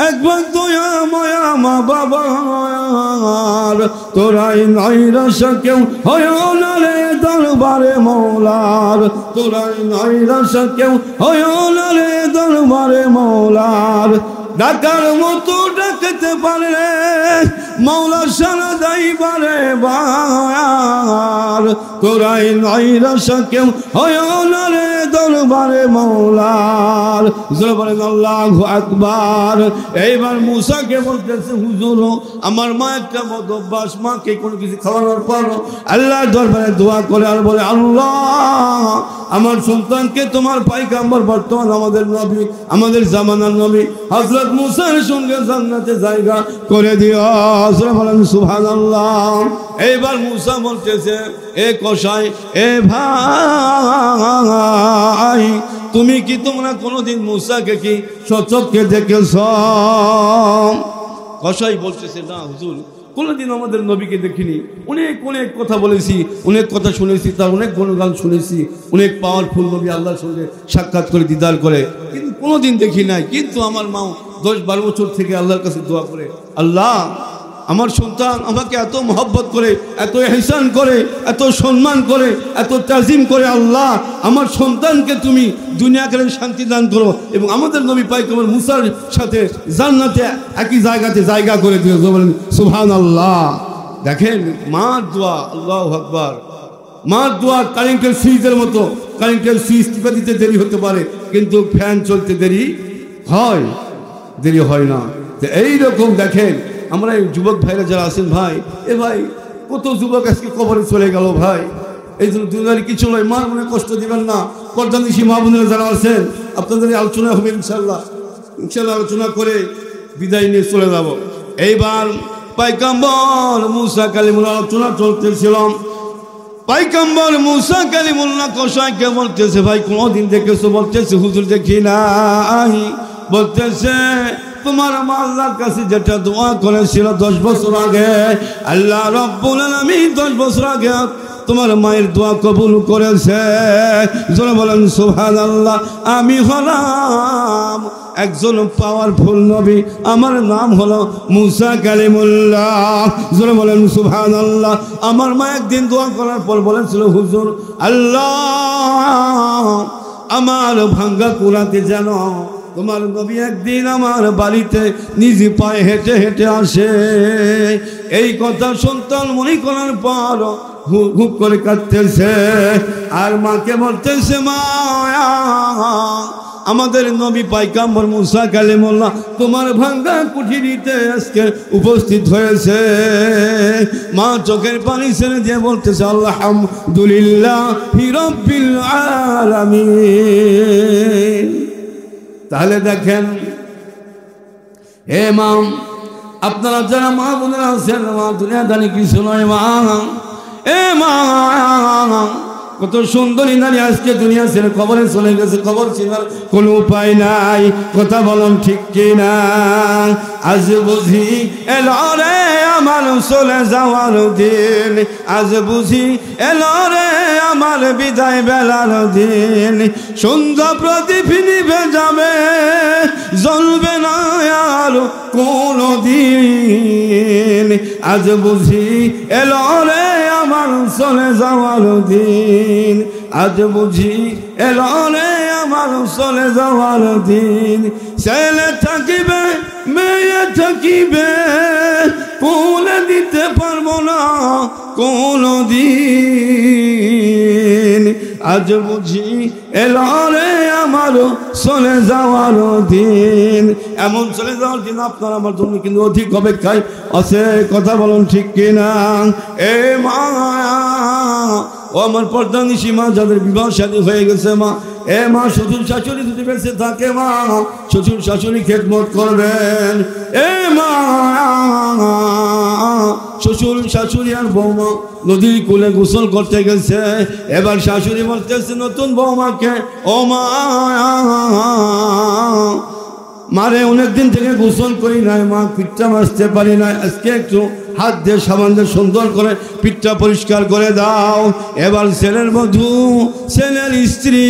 একবার দয়া ময়া মা বাবার, তোরাই নাই রসা কেউ হয় না রে দরবারে মওলার, তোরাই নাই রসা কেউ হয় না রে দরবারে মওলার, ডাকার মতো ডাকতে পারে মওলা সারা দাইবারে বার, তোরাই নাই রসা কেউ হয় না রে দরবারে মওলার। বলেন আল্লাহু আকবার। এইবার মুসাকে বলতেছে, হুজুর আমার মা একটা বদ অভ্যাস, মাকে কোনো কিছু খাওয়ানোর পর আল্লাহর দরবারে দোয়া করে আর বলে, আল্লাহ আমার সন্তানকে তোমার পয়গম্বর বর্তমান আমাদের নবী, আমাদের জামানার নবী হযরত মুসার সঙ্গে জান্নাতে জায়গা করে দিও। বলেন সুবহানাল্লাহ। এইবার মুসা বলতেছে, এ কসাই, এ ভাই, তুমি কি তোমরা কোনোদিন মুসাকে কি সচক্ষে দেখেছ? কসাই বলতেছে, না হুজুর, কোনোদিন আমাদের নবীকে দেখিনি, অনেক কথা বলেছি, অনেক কথা শুনেছি, তার অনেক গুণগান শুনেছি, অনেক পাওয়ারফুল নবী, আল্লাহর সঙ্গে সাক্ষাৎ করে দিদার করে, কিন্তু কোনোদিন দেখি নাই। কিন্তু আমার মা 10-12 বছর থেকে আল্লাহর কাছে দোয়া করে, আল্লাহ আমার সন্তান আমাকে এত মহব্বত করে, এত ইহসান করে, এত সম্মান করে, এত তাজিম করে, আল্লাহ আমার সন্তানকে তুমি দুনিয়াকে শান্তি দান করো এবং আমাদের নবী পয়গম্বর মুসার সাথে জান্নাতে একই জায়গাতে জায়গা করে দিও। বলেন সুবহানাল্লাহ। দেখেন মার দোয়া, আল্লাহু আকবার। মার দোয়া কারেন্টের সুইচের মতো, কারেন্টের সুইচ টিপে দিতে দেরি হতে পারে, কিন্তু ফ্যান চলতে দেরি হয় না। তো এইরকম দেখেন আমরা এই যুবক ভাইরা যারা আছেন, ভাই এ ভাই কত যুবক আজকে কবরে চলে গেল ভাই। এই জন্য দুনিয়ার কিছু নয়, মার মনে কষ্ট দিবেন না। পর্দানিশী মা বোনেরা যারা আছেন, আপনাদের আলোচনা হবে ইনশাল্লাহ আলোচনা করে বিদায় নিয়ে চলে যাব। এইবার পয়গম্বর মুসা কালিমুল্লাহ আলোচনা চলতেছিল। পয়গম্বর মুসা কালিমুল্লাহ কসাইকে বলতেছে, ভাই কোনদিন দেখেছো? বলতেছে, হুজুর দেখি নাই। বলতেছে, তোমার মা আল্লাহর কাছে যেটা দোয়া করেছিল 10 বছর আগে, আল্লাহ রাব্বুল আলামিন 10 বছর আগে তোমার মায়ের দোয়া কবুল করেছে। জোরে বলেন সুবহানাল্লাহ। আমি হলাম একজন পাওয়ারফুল নবী, আমার নাম হলো মুসা কালিমুল্লাহ। জোরে বলেন সুবহানাল্লাহ। আমার মা একদিন দোয়া করার পর বলেছিল, হুজুর আল্লাহ আমার ভাঙ্গা কুড়াতে যেন তোমার নবী একদিন আমার বাড়িতে নিজ পায়ে হেঁটে হেঁটে আসে। এই কথা সন্তান মনে করার পর হুক করে কাঁদতেছে আর মাকে বলতেছে, মা আমাদের নবী পয়গম্বর মুসা কালিমুল্লাহ তোমার ভাঙ্গা কুঠিরিতে আজকে উপস্থিত হয়েছে। মা চোখের পানি ছেড়ে দিয়ে বলতেছে, আলহামদুলিল্লাহি রাব্বিল আলামিন। তাহলে দেখেন হে মা, আপনারা যারা মা বোনেরা আছেন, মা দুনিয়াদারি কিছু নয় মা। এ মা, কত সুন্দরী নারী আজকে দুনিয়া ছেড়ে কবরে চলে গেছে, কবর ছিনার কোনো উপায় নাই। কথা বলুন ঠিক কিনা? আজ বুঝি এলো রে আমার চলে যাওয়ার দিন, আজ বুঝি এলো রে আমার বিদায় বেলার দিন। সন্ধ্যা প্রদীপ নিভে যাবে, জ্বলবে না আর কোনো দিন। আজ বুঝি এলো রে আমার চলে যাওয়ার দিন, আজ বুঝি এলো রে আমার চলে যাওয়ার দিন। ছেলে থাকিবে মেয়ে থাকিবে, কোলে দিতে পারবো না কোনো দিন। আজ বুঝি এলো রে আমার চলে যাওয়ার দিন। এমন চলে যাওয়ার দিন আপনার আমার জন্য কিন্তু অধিক অপেক্ষায় আছে। কথা বলুন ঠিক কিনা? এ মা, ও আমার পর্দা নিশি মা, যাদের বিবাহ শাদী হয়ে গেছে মা, এ মা শ্বশুর শাশুড়ি যদি বেঁচে থাকে মা, শ্বশুর শাশুড়ি খেদমত করবেন। এ মা, শ্বশুর শাশুড়ি আর বৌমা নদীর কূলে গোসল করতে গেছে, এবার শাশুড়ি বলতেছে নতুন বৌমাকে, ও মা মারে অনেকদিন থেকে গোসল করি নাই মা, পিঠটা মাজতে পারি নাই, আজকে একটু হাত দিয়ে সাবান দিয়ে সুন্দর করে পিঠটা পরিষ্কার করে দাও। এবার ছেলের বধূ ছেলের স্ত্রী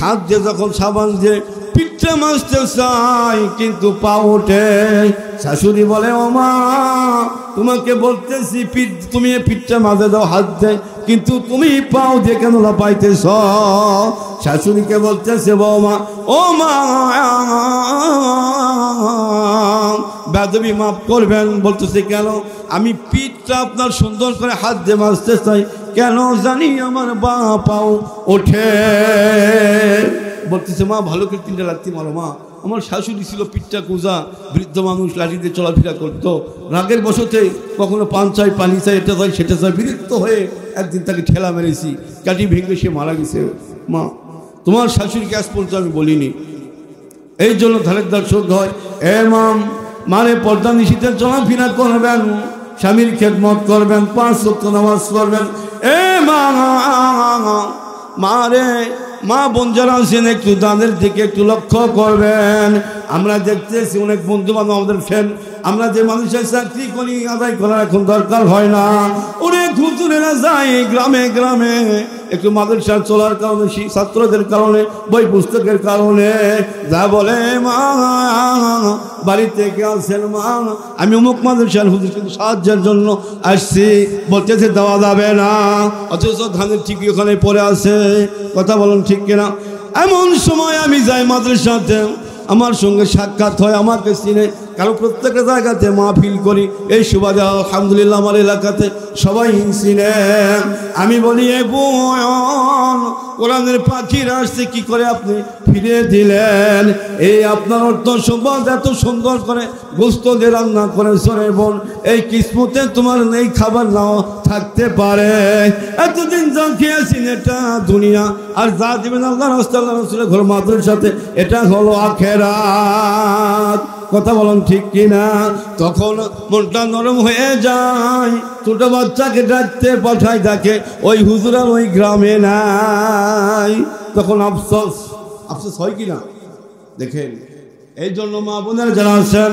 হাত দিয়ে যখন সাবান দিয়ে পিঠটা মাজতে চাই কিন্তু পা ওঠে, শাশুড়ি বলে, ও মা তোমাকে বলতেছি তুমি পিঠটা মাজে দাও হাত দিয়ে, কিন্তু তুমি পাও দিয়ে কেন লাপাইতেছ? শাশুড়িকে বলতেছে, বৌমা ও মা বেদবি মাফ করবেন। বলতেছে, কেন? আমি পিঠটা আপনার সুন্দর করে হাত দিয়ে মাজতে চাই, কেন জানি আমার বা পাও ওঠে। বলতেছে, মা ভালো করে তিনটা লাথি মারো মা। আমার শাশুড়ি ছিল পিঠটা কুজা, বৃদ্ধ মানুষ, লাঠিতে চলাফেরা করতো, রাগের বশতে কখনো পান চাই পানি চাই এটা চাই সেটা চাই, বিরক্ত হয়ে একদিন তাকে ঠেলা মেরেছি, কাটি ভেঙে সে মারা গেছে। মা তোমার শাশুড়িকে আজ পর্যন্ত আমি বলিনি, এই জন্য ধারের দার শোধ হয়। এ মাম মানে পর্দা নিশিতে চলাফেরা করবেন, স্বামীর খেদমত করবেন, 5 ওয়াক্ত নামাজ পড়বেন। এ মা মারে মা বোন যারা আছেন একটু তাদের দিকে একটু লক্ষ্য করবেন। আমরা দেখতেছি অনেক বন্ধু বান্ধব আমাদের ফ্রেন্ড, আমরা যে মানুষের চাকরি করি আদায় করার এখন দরকার হয় না, অনেক হুজুরেরা যায় গ্রামে গ্রামে একটু মাদ্রাসা চলার কারণে, ছাত্রদের কারণে, বই পুস্তকের কারণে যা বলে, মা বাড়ি থেকে আসেন মা আমি অমুক মাদ্রাসার হুজুর কিন্তু সাহায্যের জন্য আসছি, বলতেছে দেওয়া যাবে না, অথচ ধানের ঠিকই ওখানে পড়ে আছে। কথা বলুন ঠিক কিনা? এমন সময় আমি যাই মাদ্রাসাতে, আমার সঙ্গে সাক্ষাৎ হয়, আমাকে চিনে, কারণ প্রত্যেকটা জায়গাতে মাহফিল করি, এই সুবাদে আলহামদুলিল্লাহ আমার এলাকাতে সবাই চিনে। আমি বলি, এ বোন কোরআনের পাখিরা আসছে কি করে আপনি ফিরে দিলেন? এই আপনার অর্থ সম্পদ এত সুন্দর করে গোস্ত দিয়ে রান্না করে সরে বোন, এই কিসমতে তোমার এই খাবার নাও থাকতে পারে, এতদিন যা খেয়েছেন এটা দুনিয়া, আর যা দিবেন আল্লাহ রাসূলের ঘর মাদ্রাসাতে এটা হলো আখেরাত। কথা বলুন ঠিক কিনা? তখন মনটা নরম হয়ে যায়, ছোট বাচ্চাকে ডাকতে পাঠায়, দেখে ওই হুজুর আর ওই গ্রামে নাই, তখন আফসোস হয় কিনা? দেখেন, এই জন্য মা বোনের যারা আছেন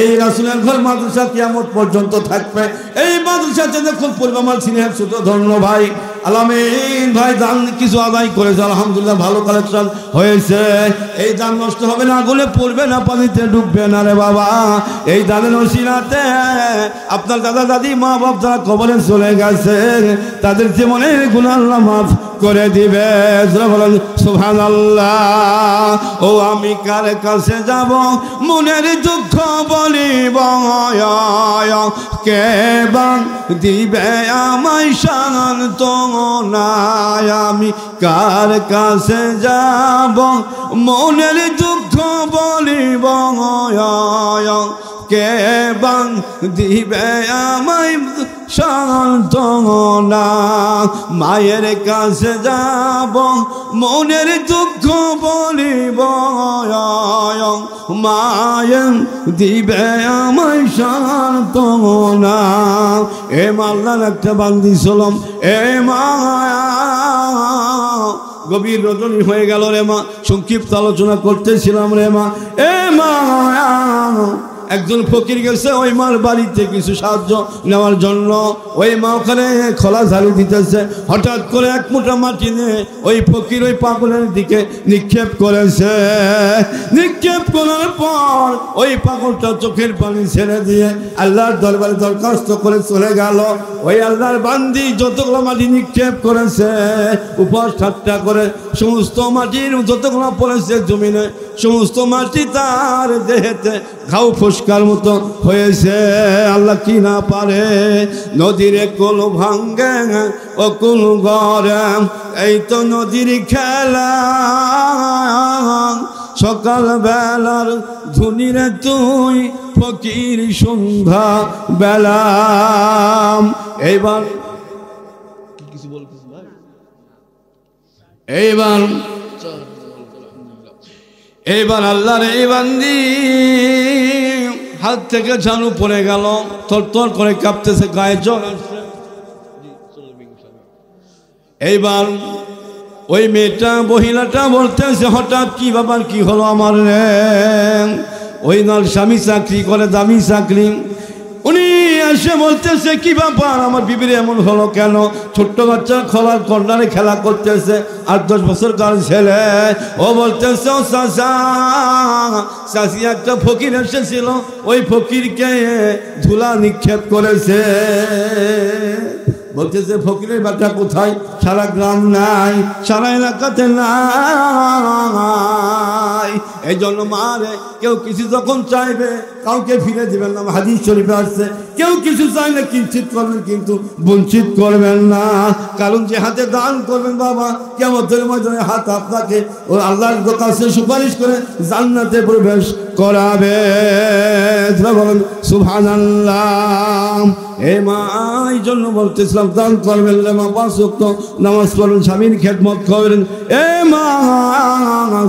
এই রাসূলের ঘর মাদ্রাসা কিয়ামত পর্যন্ত থাকবে। এই মাদ্রাসাতে দেখুন পূর্ব আমার সিনিয়র ছোট ধন্য ভাই আলামিন ভাই দান কিছু আদায় করেছে, আলহামদুলিল্লাহ ভালো কালেকশন হয়েছে। এই দান নষ্ট হবে না, আগুনে পড়বে না, পানিতে ডুববে না রে বাবা। এই দানের ওসিলাতে আপনার দাদা দাদি মা বাপ যারা কবরে চলে গেছে তাদের জীবনের গুনাহ আল্লাহ মাফ করে দিবে। বলেন সুবহানাল্লাহ। ও আমি কার কাছে যাব মনের দুঃখ বলিব, কে বান দিবে আমায় সান্ত্বনা। আমি কার কাছে যাব মনের দুঃখ বলিব, কে বান দিবে আমায় সান্ত্বনা। মায়ের কাছে যাব মনের দুঃখ বলিব, মায়ের দিবে আমায় সান্ত্বনা। এ মাল্লার একটা বান্দি ছিলাম, এ মা গভীর রজনী হয়ে গেল রে মা, সংক্ষিপ্ত আলোচনা করতেছিলাম রে মা। এ মা একজন ফকির গেছে ওই মার বাড়িতে কিছু সাহায্য নেওয়ার জন্য। ওই মা ওখানে খোলা ঝাড়ু দিতেছে, হঠাৎ করে এক মুঠা মাটি নিয়ে ওই ফকির ওই পাগলের দিকে নিক্ষেপ করেছে। নিক্ষেপ করার পর ওই পাগলটা চোখের পানি ছেড়ে দিয়ে আল্লাহর দরবারে দরখাস্ত করে চলে গেল। ওই আল্লাহর বান্দি যতগুলো মাটি নিক্ষেপ করেছে উপর ঠাট্টা করে সমস্ত মাটির যতগুলো পড়েছে জমিনে সমস্ত মাটি তার দেহেতে ঘাও ফুসকার মতো হয়েছে। আল্লাহ কি না পারে, নদীর কুল ভাঙ্গে ও কুল গড়ে, এই তো নদীর খেলা। সকাল বেলার ধুনিরে তুই ফকির সন্ধ্যা বেলা। এইবার কিছু বলতেছ ভাই, এইবার আল্লাহর এই বান্দি হাত থেকে ঝাড়ু পড়ে গেল, থরথর করে কাঁপতেছে, গায়ে জ্বর আসছে। এইবার ওই মেয়েটা মহিলাটা বলতেছে হঠাৎ কি বাবার কি হলো আমার রে। ওই নার স্বামী চাকরি করে, দামি চাকরি। উনি এসে বলতেছে কি ব্যাপার আমার বিবির এমন হলো কেন। ছোট্ট বাচ্চা খোলার কর্নারে খেলা করতেছে, 8-10 বছরকার ছেলে। ও বলতেছে ও চাচা, চাচি একটা ফকির এসেছিল, ওই ফকিরকে ধুলা নিক্ষেপ করেছে। বলতেছে ফকিরের বাচ্চা কোথায়? সারা গ্রাম নাই, সারা এলাকাতে নাই। এই জন্য মারে কেউ কিছু যখন চাইবে কাউকে ফিরে দিবেন না, হাদিস শরীফে আসছে কেউ কিছু চাইলে কিঞ্চিত করবেন কিন্তু বঞ্চিত করবেন না। কারণ যে হাতে দান করবেন বাবা কিয়ামতের ময়দানে হাত আপনাকে ও আল্লাহর কাছে সুপারিশ করে জান্নাতে প্রবেশ করাবে। বলেন সুবহানাল্লাহ। এ মা এই জন্য বলতেছিলাম দান করবেন রে মা, 5 ওয়াক্ত নামাজ পড়েন, স্বামীর খেদমত করবেন। এ মা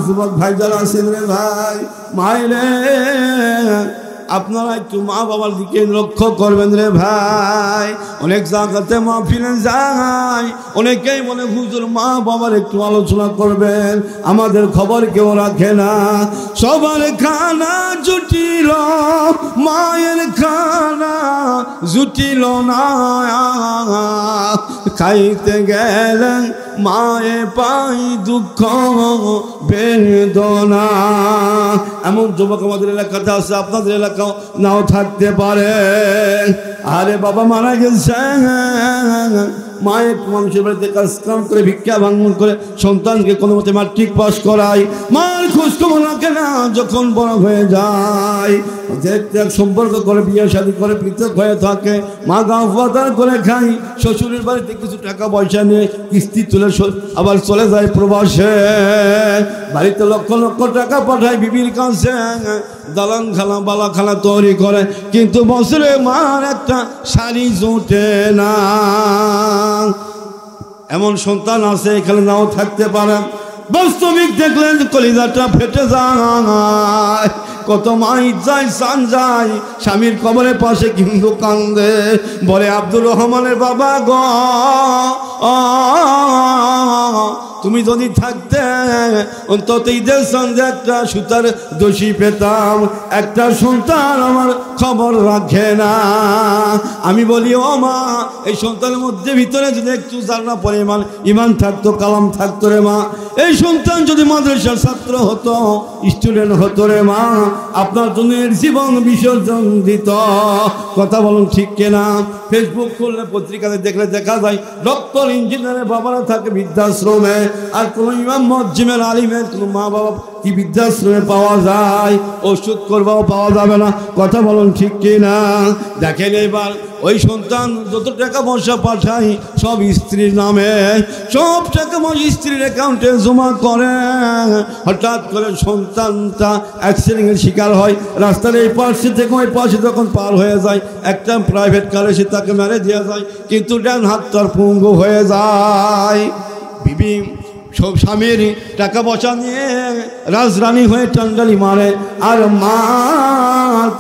যুবক ভাই যারা আছেন রে ভাই, মায়েরে আপনারা একটু মা বাবার দিকে লক্ষ্য করবেন রে ভাই। অনেক জায়গাতে মাহফিলে যায়, অনেকেই বলে হুজুর মা বাবার একটু আলোচনা করবেন, আমাদের খবর কেউ রাখে না। সবার খানা জুটিল, মায়ের খানা জুটিল না। খাইতে গেলেন মায়ে পাই দুঃখ বেদনা। এমন যুবক আমাদের এলাকাতে আছে, আপনাদের এলাকাও নাও থাকতে পারে। আরে বাবা মারা গেছে, মায়ের মানুষের বাড়িতে কাজ কাম করে ভিক্ষা ভাঙন করে সন্তানকে কোনো মতে ম্যাট্রিক পাস করায়, মার খোঁজ খবর রাখে না। যখন বড় হয়ে যায় দেখতে সম্পর্ক করে বিয়ে শাদী করে পৃথক হয়ে থাকে, মা গাঁ বাজার করে খাই, শ্বশুরের বাড়িতে কিছু টাকা পয়সা নিয়ে কিস্তি তুলে আবার চলে যায় প্রবাসে। বাড়িতে লক্ষ লক্ষ টাকা পাঠায় বিবির কাছে, দালান খানা বালা খানা তৈরি করে, কিন্তু বছরে মার একটা শাড়ি জোটে না। এমন সন্তান আছে, এখানে নাও থাকতে পারে। বাস্তবিক দেখলেন কলিজাটা ফেটে যায়। কত মা ইজ্জায় সান যায় স্বামীর কবরের পাশে কিন্তু কান্দে, বলে আব্দুর রহমানের বাবা গো তুমি যদি থাকতে অন্তত ঈদের সন্ধ্যে একটা সুতার দোষী পেতাম, একটা সন্তান আমার খবর রাখে না। আমি বলি ও মা, এই সন্তানের মধ্যে ভিতরে যদি একটু জানা পরিমাণ ইমান থাকতো, কালাম থাকতো রে মা, এই সন্তান যদি মাদ্রাসার ছাত্র হতো, স্টুডেন্ট হতো রে মা, আপনার জন্য জীবন বিসর্জন দিত। কথা বলুন ঠিক কিনা? ফেসবুক খুললে পত্রিকাতে দেখলে দেখা যায় ডক্টর ইঞ্জিনিয়ারের বাবারা থাকে বৃদ্ধাশ্রমে, আর কোনো ইমাম মসজিদের আলিমের কোনো মা বাবা কি বৃদ্ধাশ্রমে পাওয়া যায়? ওষুধ করবাও পাওয়া যাবে না। কথা বলুন ঠিক কিনা? দেখেন এবার ওই সন্তান যত টাকা পয়সা পাঠাই সব স্ত্রীর নামে, সব টাকা পয়সা স্ত্রীর অ্যাকাউন্টে জমা করে। হঠাৎ করে সন্তানটা অ্যাক্সিডেন্টের শিকার হয়, রাস্তার এই পাশে থেকে ওই পাশে যখন পার হয়ে যায় একটা প্রাইভেট কারে সে তাকে মেরে দেওয়া যায়, কিন্তু ডান হাত তার পঙ্গু হয়ে যায়। বিবি সব স্বামীর টাকা পয়সা নিয়ে রাজরানী হয়ে টান্ডালি মারে, আর মা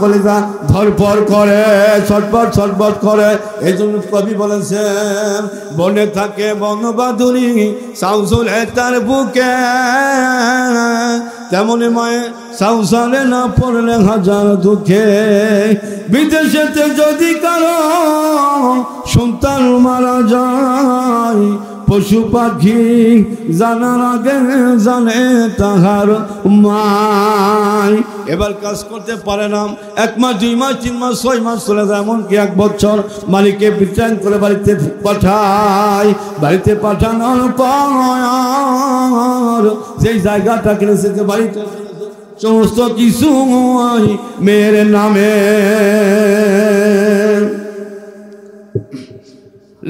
কলেজা ধরপড় করে, ছটপট ছটপট করে। এই জন্য কবি বলেছেন, বনে থাকে বনবাদুরী সাউসুলে তার বুকে, তেমনি মায়ে সাউসারে না পড়লে হাজার দুঃখে। বিদেশেতে যদি কারো সন্তান মারা যায়, পশু পাখি জানার আগে জানে তাহার মাই। এবার কাজ করতে পারে না, 1 মাস 2 মাস 3 মাস 6 মাস চলে যায়, এমনকি 1 বছর মালিককে রিটার্ন করে বাড়িতে পাঠায়। বাড়িতে পাঠানোর পর যেই জায়গাটা কিনেছে, যে বাড়িটা সমস্ত কিছু মেয়ের নামে।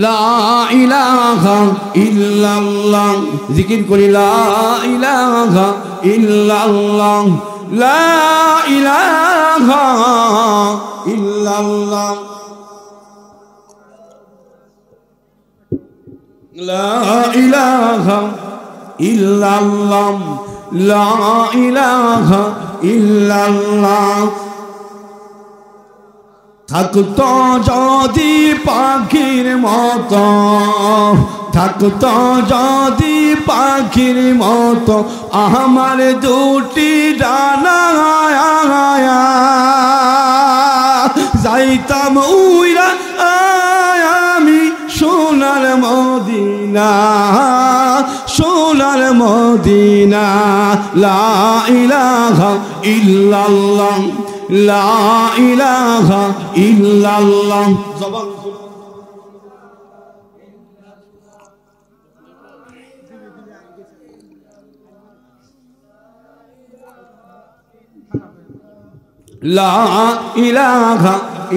লা ইলাহা ইল্লাল্লাহ, জিকির করি লা ইলাহা ইল্লাল্লাহ, লা ইলাহা ইল্লাল্লাহ, লা ইলাহা ইল্লাল্লাহ, লা ইলাহা ইল্লাল্লাহ। থাকতো যদি পাখির মতো, থাকতো যদি পাখির মতো আমার দুটি ডানা, যাইতাম উইরা আমি সোনার মদিনা, সোনার মদিনা। লা ইলাহা ইল্লাল্লাহ, লা ইলাহা ইল্লাল্লাহ। জবান লা ইলাহা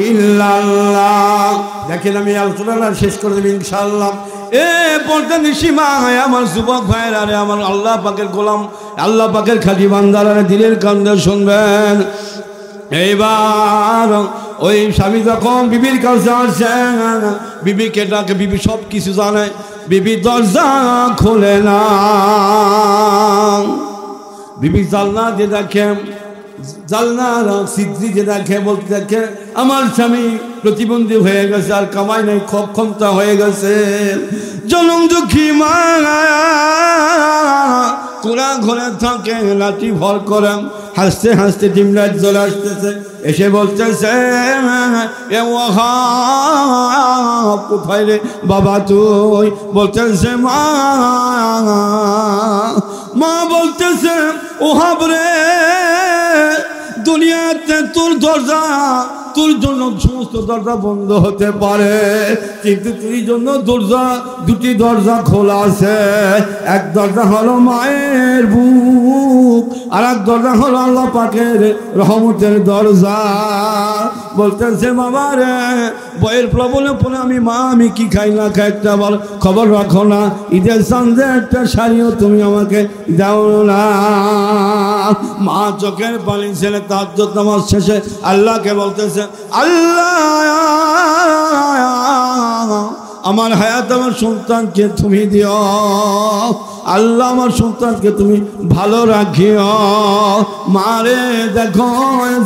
ইল্লাল্লাহ। দেখেন আমি আলোচনা শেষ করে দেব ইনশাআল্লাহ। এ পর্দা নিশিমা আমার যুবক ভাইরা রে, আমার আল্লাহ পাকের গোলাম, আল্লাহ পাকের খাঁটি বান্দারা, দিলের কান্দে শুনবেন। এইবার ওই স্বামী যখন বিবির কাছে আসে, বিবিকে ডাকে, বিবি সব কিছু জানে, বিবি দরজা খোলে না। বিবি জানলা দিয়ে দেখে, জানলার সিদ্রি যে দেখে, বলতে দেখে আমার স্বামী প্রতিবন্ধী হয়ে গেছে, আর কামাই নাই, ক্ষমতা হয়ে গেছে। জনম দুঃখী মা কোরা ঘরে থাকে, লাঠি ভর করে, হাসতে হাসতে ডিমরাত জ্বলে আসতেছে, এসে বলতেছে এ ওয়াহাব কোথায় রে বাবা তুই? বলতেছে মা, মা বলতেছে ওহাব রে, দুনিয়াতে তোর দরজা, তোর জন্য সমস্ত দরজা বন্ধ হতে পারে, কিন্তু তুই জন্য দরজা, দুটি দরজা খোলা আছে। এক দরজা হলো মায়ের বুক, আর এক দরজা হলো আল্লাহ পাকের রহমতের দরজা। বলতেছে বাবা রে, বইয়ের প্রবলে পরে আমি মা, আমি কি খাই না খাই একটা বল খবর রাখো না, ঈদের সন্ধ্যে একটা শাড়িও তুমি আমাকে দাও না। মা চোখের পানি ছেলে তাহাজ্জুদ নামাজ শেষে আল্লাহকে বলতেছে, আল্লাহ আমার হায়াত, আমার সন্তানকে তুমি দিও, আল্লাহ আমার সন্তানকে তুমি ভালো রাখিও। মারে দেখো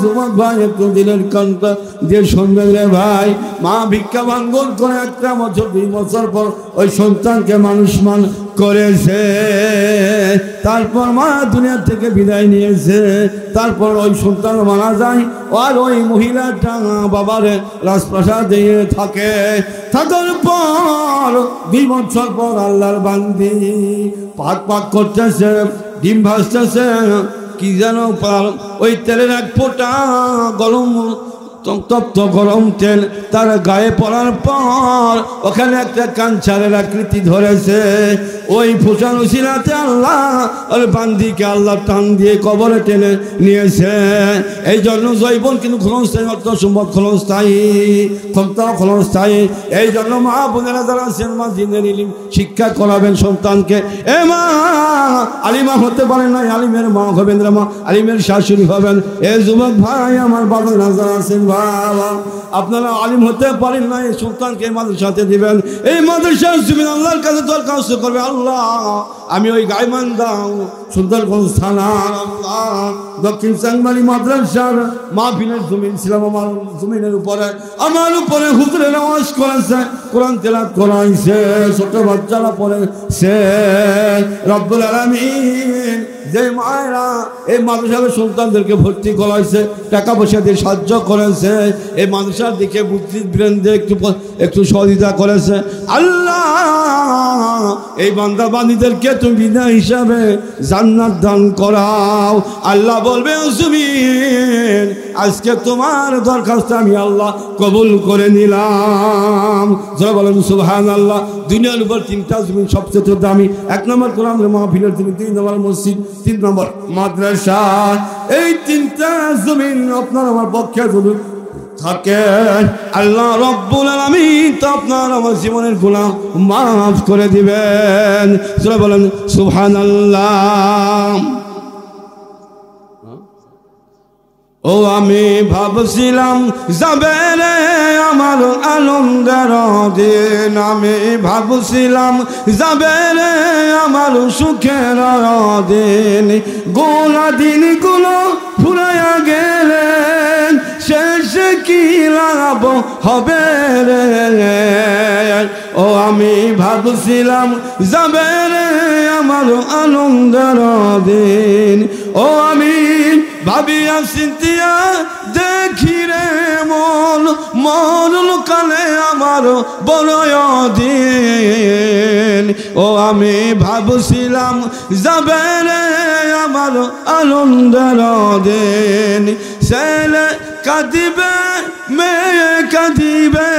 যুবক ভাই একটু দিলের কান্তা দিয়ে শুনবেন রে ভাই, মা ভিক্ষা ভাঙ্গন করে 1 বছর 2 বছর পর ওই সন্তানকে মানুষমান করেছে, তারপর মা দুনিয়া থেকে বিদায় নিয়েছে, তারপর ওই সন্তান মারা যায় আর ওই মহিলাটা বাবারে রাজপ্রাসাদ দিয়ে থাকে। থাকার পর 2 বছর পর আল্লাহর বান্দি পাক করতেছে, ডিম ভাজতেছে, কি যেন ওই তেলের 1 ফোঁটা গরম তপ্ত গরম তেল তার গায়ে পড়ার পর ওখানে একটা কাঞ্চারের আকৃতি ধরেছে। ওই ফোঁটার উসিলাতে আল্লাহ আর বান্দিকে আল্লাহ টান দিয়ে কবরে টেনে নিয়েছে। এই জন্য জৈবন কিন্তু ক্ষণস্থায়ী, অর্থ সম্পদ ক্ষণস্থায়ী, ক্ষমতা ক্ষণস্থায়ী। এই জন্য মা বোনেরা যারা আছেন মা দিনের ইলম শিক্ষা করাবেন সন্তানকে। এ মা আলিমা হতে পারেন না, আলিমের মা হবেন, মা আলিমের শাশুড়ি হবেন। এ যুবক ভাই আমার বাবা যারা আছেন বাবা, আপনারা আলিম হতে পারেন না, এই সন্তানকে মাদ্রাসাতে দিবেন। এই মাদ্রাসা জমিন আল্লাহর কাছে দরখাস্ত করবে, আল্লাহ আমি ওই গাইবান্ধা সুন্দরগঞ্জ থানার আল্লাহ দক্ষিণ চাংমারি মাদ্রাসার মাহফিলের জমিন ছিলাম, আমার জমিনের উপরে আমার উপরে হুজুরের নামাজ করেছে, কোরআন তেলাওয়াত করাইছে, ছোট বাচ্চারা পড়েছে। রব্বুল আলামিন যে মায়েরা এই মাদ্রাসার সন্তানদেরকে ভর্তি করাইছে, টাকা পয়সা দিয়ে সাহায্য করেছে, এই মাদ্রাসার দিকে বুদ্ধি বৃন্দে একটু সহযোগিতা করেছে, আল্লাহ এই বান্দা বান্দীদেরকে তুমি বিনা হিসাবে জান্নাত দান করাও। আল্লাহ বলবে জমিন আজকে তোমার দরখাস্ত আমি আল্লাহ কবুল করে নিলাম। যারা বলেন সুবহানাল্লাহ। দুনিয়ার উপর 3টা জমিন সবচেয়ে দামি, 1 নম্বর কোরআনের মাহফিলের জমিন, 2 নম্বর মসজিদ, 3 নম্বর মাদ্রাসা। এই 3টা জমিন আপনার আমার পক্ষে যদি থাকে আল্লাহ রব্বুল আলামিন তো আপনার আমার জীবনের গুনাহ মাফ করে দিবেন। যারা বলেন সুবহানাল্লাহ। ও আমি ভাবছিলাম যাবে রে আমার আনন্দের দিন, আমি ভাবছিলাম যাবে রে আমার সুখের দিন, গোলা দিনগুলো ফুরাইয়া গেলেন শেষে কি লাভ হবে রে। ও আমি ভাবছিলাম যাবে রে আমার আনন্দের দিন, ও আমি ভাবিয়া চিন্তিয়া দেখি রে মরণ কালে আমার বড় দিন। ও আমি ভাবছিলাম যাবে রে আমার আনন্দের দিন, ছেলে কাঁদিবে মেয়ে কাঁদিবে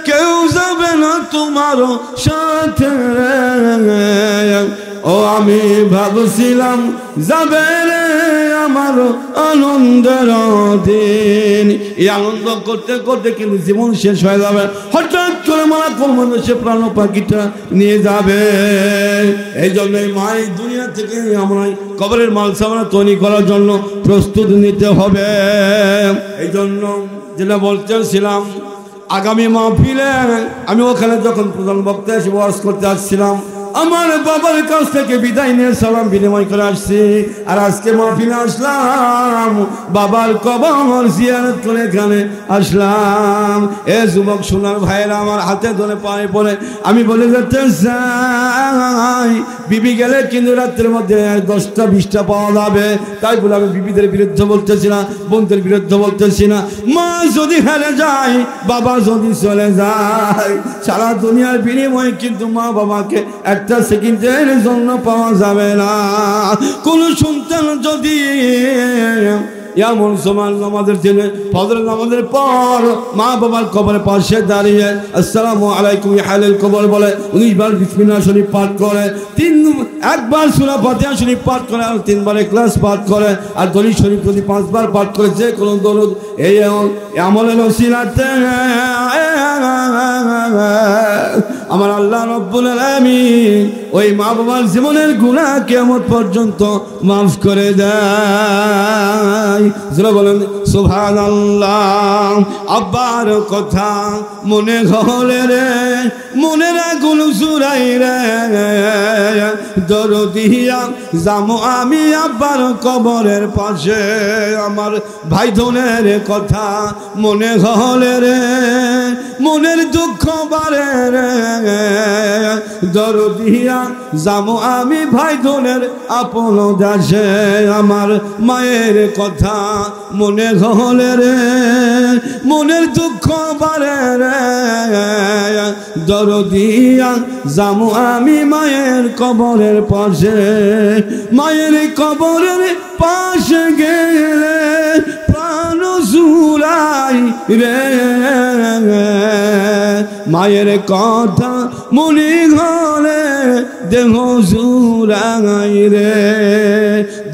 কেউ যাবে না তোমার সাথে। ও আমি ভাবছিলাম যাবে রে আমার আনন্দের দিন। এই আনন্দ করতে করতে কিন্তু জীবন শেষ হয়ে যাবে, হঠাৎ করে মারা কলমে সে প্রাণ পাখিটা নিয়ে যাবে। এই জন্য মায়ের দুনিয়া থেকে আমরা কবরের মালসামানা তৈরি করার জন্য প্রস্তুত নিতে হবে। এই জন্য যেটা বলতেছিলাম আগামী মাহফিলে আমি ওখানে যখন প্রধান বক্তা এসে ওয়াজ করতে আসছিলাম, আমার বাবার কাছ থেকে বিদায় নিয়ে সালাম বিনিময় করে আসছি। আর আজকে মাহফিলে আসলাম, বাবার কবর জিয়ারত করে এখানে আসলাম। এ যুবক সোনার ভাইয়েরা আমার হাতে ধরে পায়ে পড়ে আমি বলে যেতে চাই, বিবি গেলে কিন্তু রাত্রের মধ্যে 10টা 20টা পাওয়া যাবে। তাই বলে আমি বিবিদের বিরুদ্ধে বলতেছি না, বোনদের বিরুদ্ধে বলতেছি না। মা যদি হেরে যায়, বাবা যদি চলে যায়, সারা দুনিয়ার বিনিময়ে কিন্তু মা বাবাকে একটা সেকেন্ডের জন্য পাওয়া যাবে না। কোন সন্তান যদি এমন সময় নামাজের জন্য ফজরের নামাজের পর মা বাবার কবরের পাশে দাঁড়িয়ে আসসালামু আলাইকুম হালাল কবর বলে 19 বার বিসমিল্লাহ শরীফ পাঠ করে, 1বার সূরা ফাতিহা শরীফ পাঠ করে, আর 3বার ইখলাস পাঠ করে, আর দরুদ শরীফ প্রতি 5বার পাঠ করে, যে কোনো দরুদ এই আমলের ওসিলাতে আমার আল্লাহ রব্বুল আলামিন ওই মা বাবার জীবনের গুনাহ কিয়ামত পর্যন্ত মাফ করে দেয়। যারা বলেন সুবহানাল্লাহ। আব্বার কথা মনে হলে রে মনের আগুন জুড়াই রে দরদিয়া যামো আমি আব্বার কবরের পাশে। আমার ভাই বোনের কথা মনে হলে রে মনের দুঃখ বাড়ে রে দরদিয়া যামো আমি ভাই বোনের আপন দাসে। আমার মায়ের কথা মনে হলে রে মনের দুঃখ বাড়ে রে দরদিয়া যামো আমি মায়ের কবরের পাশে। মায়ের কবরের পাশে গেলে প্রাণ জুড়াই রে মায়ের কথা মনে হলে দেহ জুড়াই রে।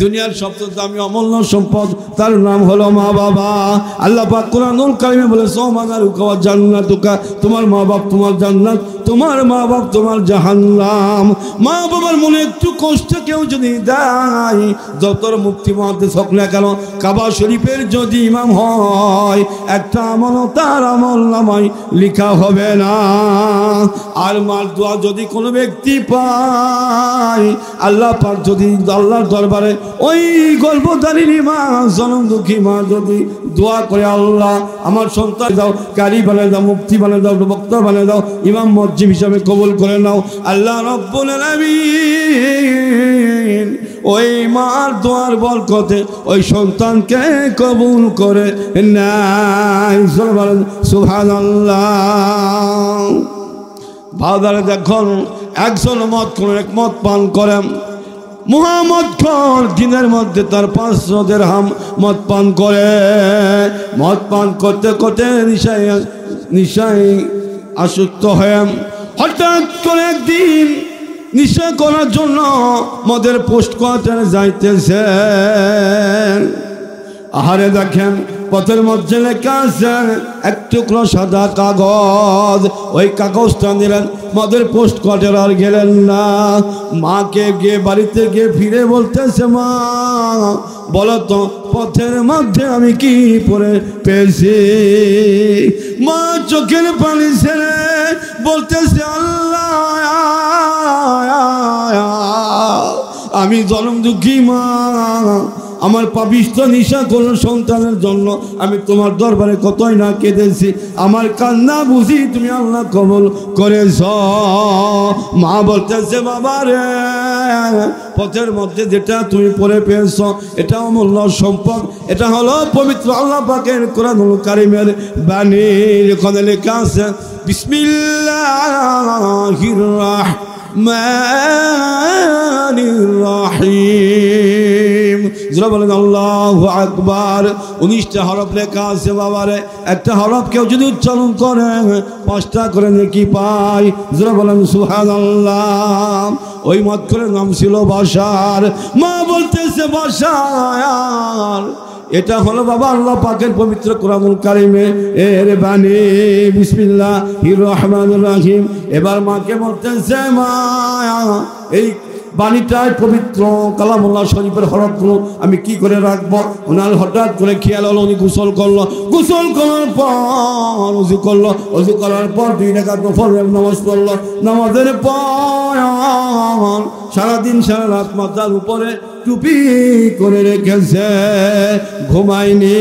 দুনিয়ার সবচেয়ে দামি অমূল্য সম্পদ তার নাম হলো মা বাবা। আল্লাহ পাক কোরআনুল কারিমে বলেছে মানারুকা ওয়া জান্নাতুকা, তোমার মা বাপ তোমার জান্নাত, তোমার মা বাপ তোমার জাহান্নাম। মা বাবার মনে একটু কষ্ট কেউ যদি দেয়, যতর মুক্তি মহাদেশ হোক না কেন, কাবা শরীফের যদি ইমাম হয়, একটা আমল তার আমল নামায় লেখা হবে না। আর মার দোয়া যদি কোনো ব্যক্তি পায়, আল্লাহ পাক যদি আল্লাহর দরবারে ওই গর্ভধারিণী মা, জনম দুঃখী মা যদি দোয়া করে, আল্লাহ আমার সন্তান দাও, কারি বানিয়ে দাও, মুফতি বানিয়ে দাও, বক্তা বানিয়ে দাও, ইমাম মসজিদ হিসাবে কবুল করে নাও, আল্লাহ রাব্বুল আলামিন ওই মার দোয়ার বরকতে ওই সন্তানকে কবুল করে নেয়। সুবহানাল্লাহ। ভাদারে দেখুন, একজন মদ করে এক মদ পান করেন, মুহাম্মদ খর দিনের মধ্যে তার 500 দিরহাম মদ পান করে। মদ পান করতে করতে নিশায় আসক্ত হয়ে হঠাৎ করে একদিন নিশা করার জন্য মদের পোস্ট কোয়ার্টারে যাইতেছে। আহারে দেখেন পথের মধ্যে লেখা আছে এক টুকরো সাদা কাগজ। ওই কাগজটা নিলেন, মদের পোস্ট কোয়ার্টার আর গেলেন না। মাকে গিয়ে বাড়িতে গিয়ে ফিরে বলতেছে, মা বলো তো পথের মধ্যে আমি কি পরে পেয়েছি। মা চোখের পানি ছেড়ে বলতেছে, আল্লাহ আমি জনম দুঃখী মা, আমার পাপিষ্ঠ নিশা কোন সন্তানের জন্য আমি তোমার দরবারে কতই না কেঁদেছি, আমার কান্না বুঝি তুমি আল্লাহ কবুল করেছ। মা বলতেছে, বাবা রে পথের মধ্যে যেটা তুমি পড়ে পেয়েছ এটা অমূল্য সম্পদ, এটা হলো পবিত্র আল্লাহ পাকের কোরআনুল কারীমের বাণী। এখানে লেখা আছে বিসমিল্লাহির রাহমানির রহিম। যারা বলেন আল্লাহু আকবার। 19টা হরফ লেখা আছে বাবারে, একটা হরফ কেউ যদি উচ্চারণ করে 5টা করে নেকি পায়। যারা বলেন সুবহানাল্লাহ। ওই মদখোরের নাম ছিল বাশার। মা বলতেছে, বাশার এটা হলো বাবা আল্লাহ পাকের পবিত্র কোরআনুল কারীমে এর বাণী। বিসমিল্লাহির রহমানির রহিম। এবার মাকে বলতেছে, মা এই বাণীটাই পবিত্র কালামুল্লাহ শরীফের হরফগুলো আমি কি করে রাখবো। ওনার হঠাৎ করে খেয়াল হলো, উনি গোসল করলো, গোসল করার পর উজু করলো, উজু করার পর 2 রাকাত নফলের নামাজ পড়লো। নামাজের পর সারাদিন সারা রাত মাথার উপরে টুপি করে রেখেছে, ঘুমায়নি।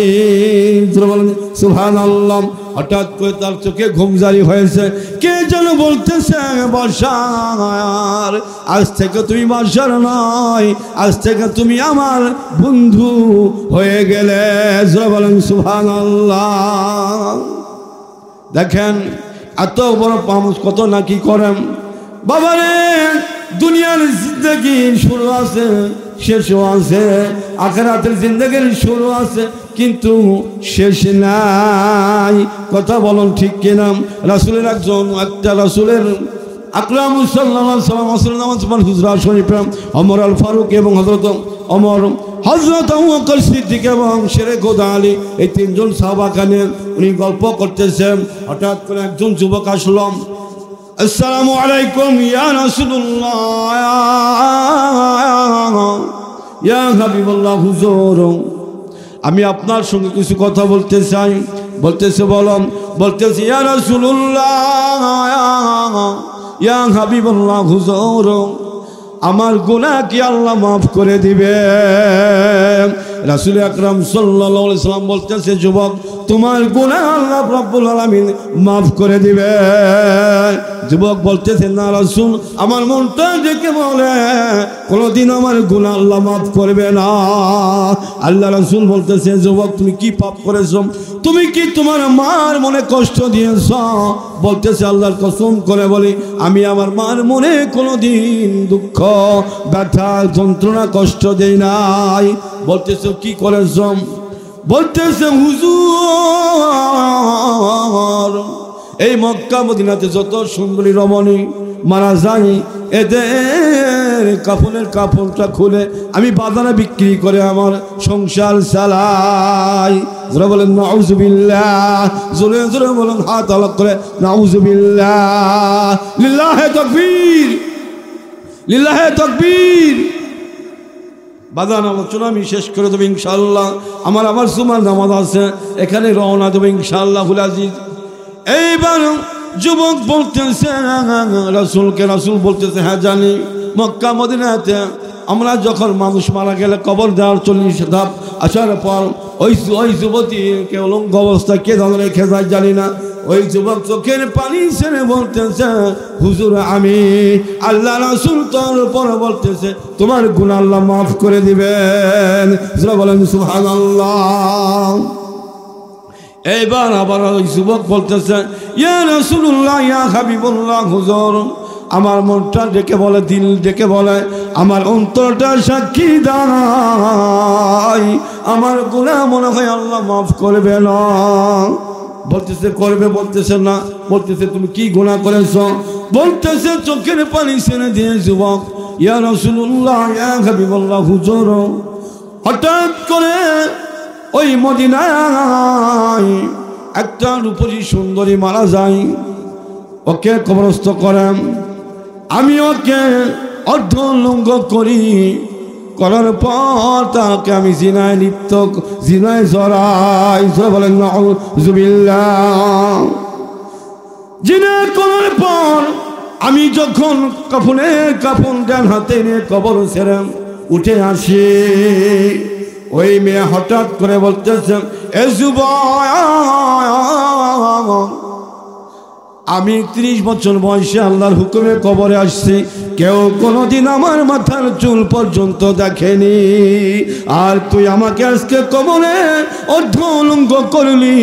সুবহানাল্লাহ। হঠাৎ করে তার চোখে ঘুম জারি হয়েছে। কে যেন বলতেছে, বাশার আজ থেকে তুমি বাশার নয়, আজ থেকে তুমি আমার বন্ধু হয়ে গেলে। বলেন সুবহানাল্লাহ। দেখেন এত বড় মানুষ কত নাকি করেন। বাবারে দুনিয়ার জিন্দগি শুরু আছে, শেষও আছে, আখিরাতের জিন্দগির শুরু আছে কিন্তু শেষ নাই। কথা বলুন ঠিক কিনা? রাসূলের একটা রাসূলের আকরাম সাল্লাল্লাহু আলাইহি ওয়াসাল্লাম আসরের নামাজ পড়েন হুজরা শরীফে। ওমর আল ফারুক এবং হযরত ওমর, হযরত আবু বকর সিদ্দিক এবং শেরে খোদা আলী, এই 3 জন সাহাবাকে নিয়ে উনি গল্প করতেছেন। হঠাৎ করে একজন যুবক আসলো। আসসালামু আলাইকুম ইয়া রাসূলুল্লাহ ইয়া হাবিবাল্লাহ হুজুর, আমি আপনার সঙ্গে কিছু কথা বলতে চাই। বলতেছে বলম, বলতেছে ইয়া রাসূলুল্লাহ ইয়া হাবিবাল্লাহ হুজুর, আমার গুনাহ কি আল্লাহ মাফ করে দিবে? রাসূল আকরাম সাল্লাল্লাহু আলাইহি সাল্লাম বলতেছে যুবক, তোমার গুনাহ আল্লাহ রাব্বুল আলামিন মাফ করে দিবে। যুবক বলতেছে না রাসূল, আমার মনটা দেখে বলে কোনদিন আমার গুনাহ আল্লাহ মাফ করবে না। আল্লাহ রাসূল বলতেছে যুবক, তুমি কি পাপ করেছো? তুমি কি তোমার মার মনে কষ্ট দিয়েছ? বলতেছে আল্লাহর কসম করে বলি, আমি আমার মার মনে কোনোদিন দুঃখ ব্যথা যন্ত্রণা কষ্ট দেই নাই। বলতেছে কি করেছ? বলতেছে হুজুর, এই মক্কা মদিনাতে যত সুন্দরী রমণী মারা যায়, এদের কাফনের কাপড়টা খুলে আমি বাজারে বিক্রি করে আমার সংসার চালাই। জোরে বলেন নাউজুবিল্লাহ, জোরে জোরে বলেন হাত আলাদা করে নাউজুবিল্লাহ। লিল্লাহে তাকবীর, লিল্লাহে তাকবীর। বাজান আলোচনা আমি শেষ করে দেবো ইনশাআল্লাহ। আমার সুমার নামাজ আছে, এখানে রওনা দেবো ইনশাআল্লাহুল আজিজ। এইবার যুবক বলতেছে রাসূলকে, রাসূল বলতেছে হ্যাঁ জানি, মক্কা মদিনাতে আমরা যখন মানুষ মারা গেলে কবর দেওয়ার 40 ধাপ আসার পর ওই যুবতীকে উলঙ্গ অবস্থা কে ধরে রেখে যায় জানি না, ওই যুবক চোখের পানি ছেড়ে বলতেছে হুজুর আমি আল্লাহ রাসূল তোর উপর বলতেছে তোমার গুনাহ আল্লাহ মাফ করে দিবেন। বলেন সুবহানাল্লাহ। এইবার আবার ওই যুবক বলতেছে ইয়া রাসূলুল্লাহ ইয়া হাবিবুল্লাহ হুজুর, আমার মনটা ডেকে বলে, দিল ডেকে বলে, আমার অন্তরটা সাক্ষী দাঁড়ায় আমার গুনাহ মনে হয় আল্লাহ মাফ করবে না। বলতেছে করবে, বলতেছে না। বলতেছে তুমি কি গুনাহ করেছো? বলতেছে চোখের পানি ছেড়ে দিয়ে যুবক ইয়া রাসূলুল্লাহ ইয়া হাবিবুল্লাহ হুজুর, হঠাৎ করে ওই মদিনায় একটা রূপসী সুন্দরী মারা যায়, ওকে কবরস্থ করেন, আমি ওকে অর্ধলঙ্গ করি, করার পর তাকে আমি জিনায় লিপ্ত, জিনায় জড়াই। বলেন নাউযুবিল্লাহ। জিনা করার পর আমি যখন কাফন ডান হাতে নিয়ে কবর ছেড়ে উঠে আসি, ওই মেয়ে হঠাৎ করে বলতেছে এ যুবক, আমি 30 বছর বয়সে আল্লাহর হুকুমে কবরে আসছি, কেউ কোনোদিন আমার মাথার চুল পর্যন্ত দেখেনি, আর তুই আমাকে আজকে কবরে অর্ধলঙ্গ করলি।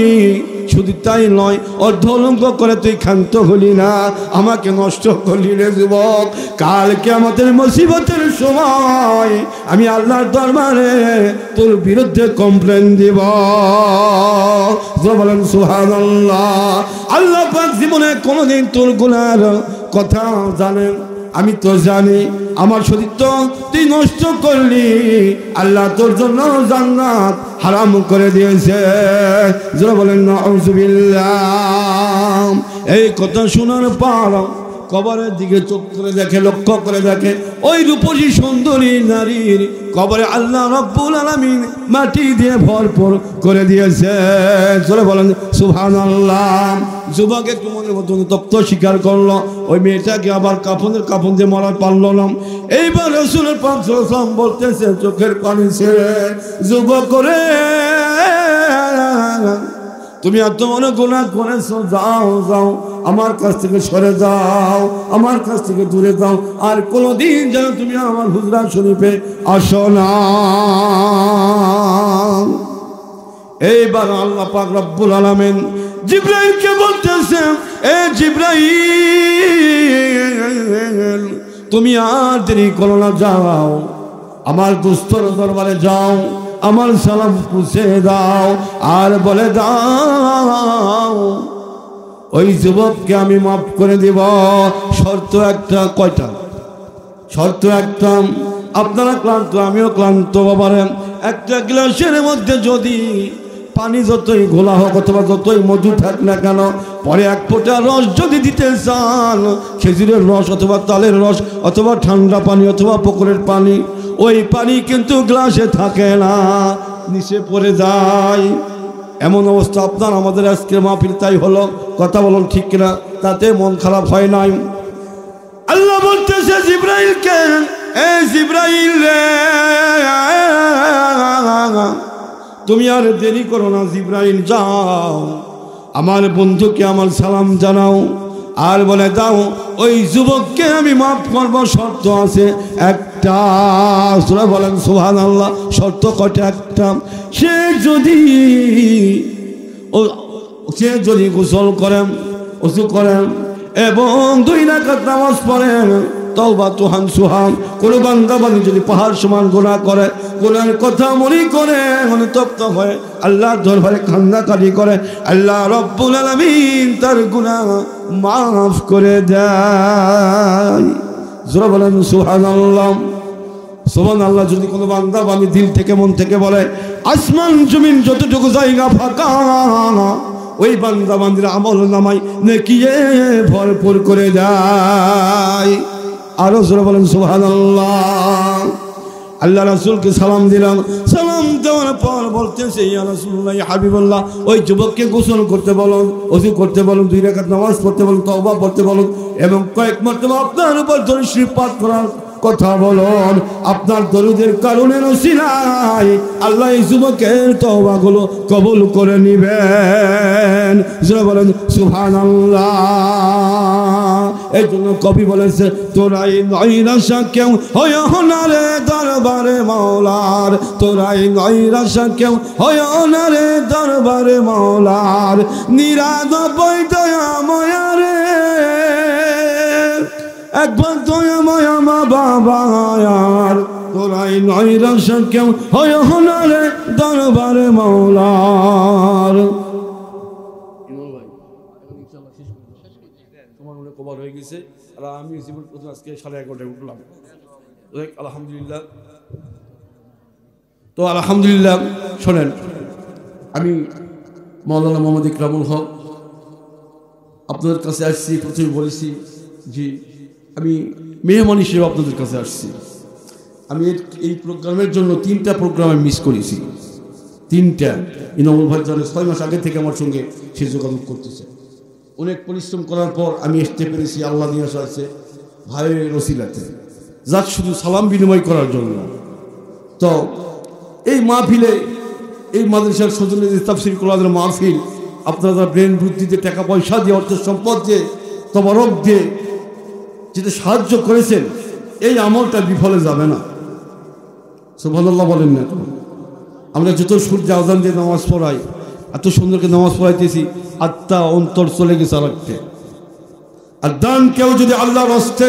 শুধু তাই নয়, অর্ধলঙ্গ করে তুই ক্ষান্ত হলি না, আমাকে নষ্ট করলি রে যুবক। কালকে আমাদের মুসিবতের সময় আমি আল্লাহর দরবারে তোর বিরুদ্ধে কমপ্লেন দিব। বলেন সুবহানাল্লাহ। আল্লাহ পাক জীবনে কোনোদিন তোর গুনার কথা জানেন, আমি তো জানি, আমার শরীর তো তুই নষ্ট করলি, আল্লাহ তোর জন্য জান্নাত হারাম করে দিয়েছে। যারা বলেন নাউযুবিল্লাহ। এই কথা শোনার পর কবরের দিকে চোখ করে দেখে, লক্ষ্য করে দেখে ওই রূপসী সুন্দরী নারীর কবরে আল্লাহ রাব্বুল আলামিন মাটি দিয়ে ভরপুর করে দিয়েছে। চলে বলেন সুবহানাল্লাহ। যুবক একটু মনের মতন তপ্ত স্বীকার করলো, ওই মেয়েটাকে আবার কাফন দিয়ে মরা পারল না। এইবার রাসূলের পাক সাল্লাল্লাহু আলাইহি ওয়াসাল্লাম বলতেছে চোখের পানি ছেড়ে, যুবক রে তুমি এত বড় গুনাহ করেছো, যাও যাও আমার কাছ থেকে সরে যাও, আমার কাছ থেকে দূরে যাও, আর কোনোদিন যেন তুমি আমার হুজরা শরীফে আসো না। এইবার আল্লাহ পাক রব্বুল আলামিন জিবরাইলকে বলতেছে এ জিবরাইল, তুমি আর দেরি করো না, যাও আমার দুস্তর দরবারে যাও, আমার সালাম পৌঁছে দাও, আর বলে দাও ওই যুবককে আমি মাফ করে দিব। শর্ত একটা। কয়টা শর্ত? একটা, আপনারা ক্লান্ত আমিও ক্লান্ত বাবারে, একটা গ্লাসের মধ্যে যদি পানি যতই ঘোলা হোক অথবা যতই মধু থাক না কেন, পরে এক ফোঁটা রস যদি দিতে চান, খেজুরের রস অথবা তালের রস অথবা ঠান্ডা পানি অথবা পুকুরের পানি, ওই পানি কিন্তু গ্লাসে থাকে না, নিচে পড়ে যায়। এমন অবস্থা আপনার আমাদের আজকের মাহফিল তাই হলো। কথা বলুন ঠিক কিনা? তাতে মন খারাপ হয় নাই। আল্লাহ বলতেছে জিবরাইলকে, এ জিবরাইল রে, তুমি আর দেরি করো না, জিবরাইল যাও আমার বন্ধুকে আমার সালাম জানাও, আর বলে দাও ওই যুবককে আমি মাফ করবো, শর্ত আছে একটা। সূরা বলেন সুবহানাল্লাহ। শর্ত কয়টা? একটা। সে যদি গোসল করেন, ওযু করেন এবং 2 রাকাত নামাজ পড়েন, তওবা তুহান সুহান, কোনো বান্দা বান্দি যদি পাহাড় সমান গুনাহ করে, গুনাহের কথা মনে করে অনুতপ্ত হয়ে আল্লাহর দরবারে কান্নাকাটি করে, আল্লাহ রব্বুল আলামিন তার গুনাহ মাফ করে দেয়। জোরে বলেন সুবহানাল্লাহ। সুবহানাল্লাহ। যদি কোনো বান্দা বান্দি দিল থেকে মন থেকে বলে, আসমান জমিন যতটুকু জায়গা ফাঁকা, ওই বান্দা বান্দির আমল নামায় নেকিয়ে ভরপুর করে দেয়। আরো জোরে বলেন সুবহানাল্লাহ। আল্লাহ রাসূলকে সালাম দিলাম, সালাম দেওয়ার পর বলতেছে, ইয়া রাসূলুল্লাহ, ইয়া হাবিবাল্লাহ, ওই যুবককে গোসল করতে বলুন, ওযু করতে বলুন, 2 রাকাত নামাজ পড়তে বলুন, তওবা পড়তে বলুন এবং কয়েক মারতবা আপনার উপর দরুদ শরীফ পাঠ করার কথা বলুন। আপনার দরুদের কারণে নসিলায় আল্লাহ এই যুবকের তওবাগুলো কবুল করে নিবেন। যারা বলেন সুবহানাল্লাহ। এই জন্য কবি বলেছে, তোরাই নয়রাশা কেউ হয় না রে দরবারে মাওলার, তোরাই নয়রাশা কেউ হয় না রে দরবারে মাওলার, 99 দয়াময় রে, একবার দয়াময় মা বাবার, তোরাই নয়রাশা কেউ হয় না রে দরবারে মাওলার। কভার হয়ে গেছে। আর আমি জীবন প্রথম আজকে 11:30 উঠলাম। আলহামদুলিল্লাহ। তো আলহামদুলিল্লাহ। শোনেন, আমি মাওলানা মোহাম্মদ ইকরামুল হক আপনাদের কাছে আসছি। প্রথমে বলেছি জি, আমি মেহমান হিসেবে আপনাদের কাছে আসছি। আমি এই প্রোগ্রামের জন্য 3টা প্রোগ্রাম আমি মিস করেছি। 3টা। ইনামুল ভাই জানে 6 মাস আগে থেকে আমার সঙ্গে সে যোগাযোগ করতেছে। অনেক পরিশ্রম করার পর আমি আসতে পেরেছি, আল্লাহ নিয়ে আসছে ভাইয়ের ওসিলাতে, যাক শুধু সালাম বিনিময় করার জন্য। তো এই মাহফিলে, এই মাদ্রাসার সজনে যে তাফসীর কোরআনের মাহফিল, আপনারা যারা ব্রেন বুদ্ধিতে, টাকা পয়সা দিয়ে, অর্থ সম্পদ দিয়ে, তবরক দিয়ে যেটা সাহায্য করেছেন, এই আমলটা বিফলে যাবে না। সুবহানাল্লাহ বলেন না? আমরা যত সূর্য আযান দিয়ে নামাজ পড়াই, এত সুন্দরকে নামাজ পড়াইতেছি, আত্মা অন্তর চলে গেছে রাখতে। আর দান কেউ যদি আল্লাহর রাস্তে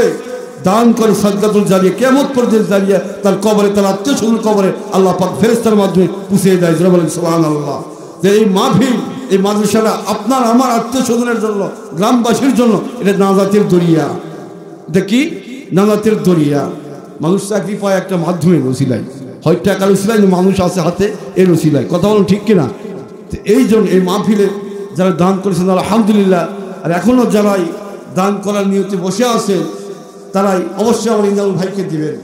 দান করে, সাদকাতুল জারিয়া, কিয়ামত পর্যন্ত জারিয়া, তার কবরে, তার আত্মীয় স্বজন কবরে আল্লাহ পাক ফেরেশতার মাধ্যমে পৌঁছে দেয়। যারা বলেন সুবহানাল্লাহ। যে এই মাহফিল, এই মাদ্রাসাটা আপনার আমার আত্মীয় স্বজনের জন্য, গ্রামবাসীর জন্য এটা নাজাতের দরিয়া। এটা কি? নাজাতের দরিয়া। মানুষ চাকরি পায় একটা মাধ্যমের ওসিলায়, হয় টাকার ওসিলায়, মানুষ আছে হাতে, এর ওসিলায়। কথা বলুন ঠিক কিনা? এই জন্য এই মাহফিলে যারা দান করেছেন আলহামদুলিল্লাহ, আর এখনও যারাই দান করার নিয়তে বসে আছে, তারাই অবশ্যই আমার ইনামুল ভাইকে দিবেন।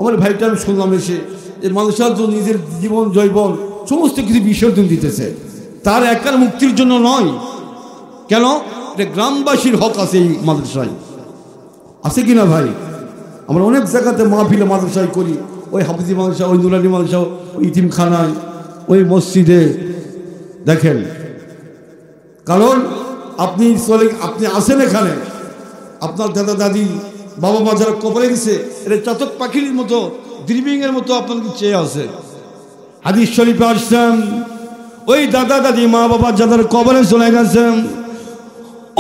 আমার ভাইটা আমি শুনলাম এসে এই মানুষের জন্য নিজের জীবন জৈবন সমস্ত কিছু বিসর্জন দিতেছে, তার একার মুক্তির জন্য নয়। কেন? এটা গ্রামবাসীর হক আছে এই মাদ্রাসায়, আছে কিনা ভাই? আমরা অনেক জায়গাতে মাহফিলে মাদ্রাসায় করি, ওই হাফিজি মাদ্রাসা, ওই নুরানি মাদ্রাসা, ওই ইতিমখানায়, ওই মসজিদে। দেখেন, কারণ আপনি আসেন এখানে, আপনার দাদা দাদি বাবা মা যারা কবরে গেছে, এটা চাতক পাখির মতো, দ্রিবিংয়ের মতো আপনাকে চেয়ে আছে। হাদিস শরীফে আসছেন, ওই দাদা দাদি মা বাবা যাদের কবরে চলে গেছেন,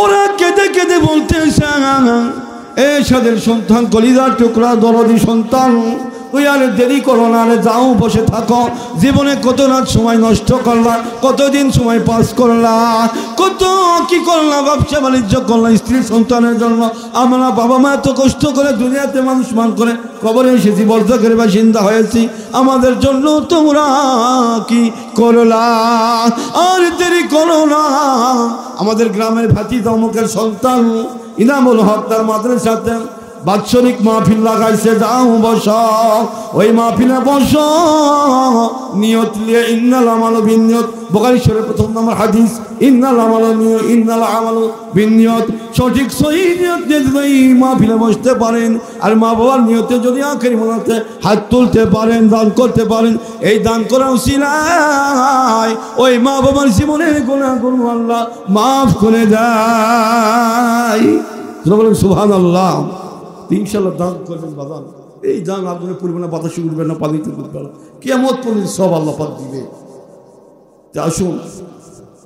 ওরা কেঁদে কেঁদে বলতেছে, এ সাদের সন্তান, কলিজার টুকরা, দরদি সন্তান, ওই আর দেরি করো না, আরে যাও বসে থাকো। জীবনে কত রাত সময় নষ্ট করলা, কতদিন সময় পাস করলা, কত কি করলা, ব্যবসা বাণিজ্য করলা, স্ত্রী সন্তানের জন্য। আমরা বাবা মা এত কষ্ট করে দুনিয়াতে মানুষ মান করে কবরে এসেছি, বর্ধকের বাসিন্দা হয়েছি, আমাদের জন্য তোমরা কি করলা? আর দেরি করো না। আমাদের গ্রামের ভাতিজা অমুকের সন্তান ইনামুল হক তার মাদ্রাসাতে বাৎসরিক মাহফিল লাগাইছে, যাও বসো, ওই মাহফিলে বসো, নিয়ত লিয়ে ইন্নাল আমালু বিন্নিয়ত, বুখারী শরীফের প্রথম নম্বর হাদিস, ইন্নাল আমালু বিন্নিয়ত। সঠিক সহি নিয়ত নিয়ে যদি মাহফিলে বসতে পারেন আর মা বাবার নিয়তে যদি আখেরি মোনাজাতে হাত তুলতে পারেন, দান করতে পারেন, এই দান করা উসিলায় ওই মা বাবার জীবনের গুনাহগুলো আল্লাহ মাফ করে দেয়। বলেন সুবহানাল্লাহ। ইনশাআল্লাহ দান করবেন বাদান, এই দান আগুনে পড়বে না, বাতাসে উঠবে না, পানিতে উঠবে না, কিয়ামত পর্যন্ত সব আল্লাহ পাক দিবে। আসুন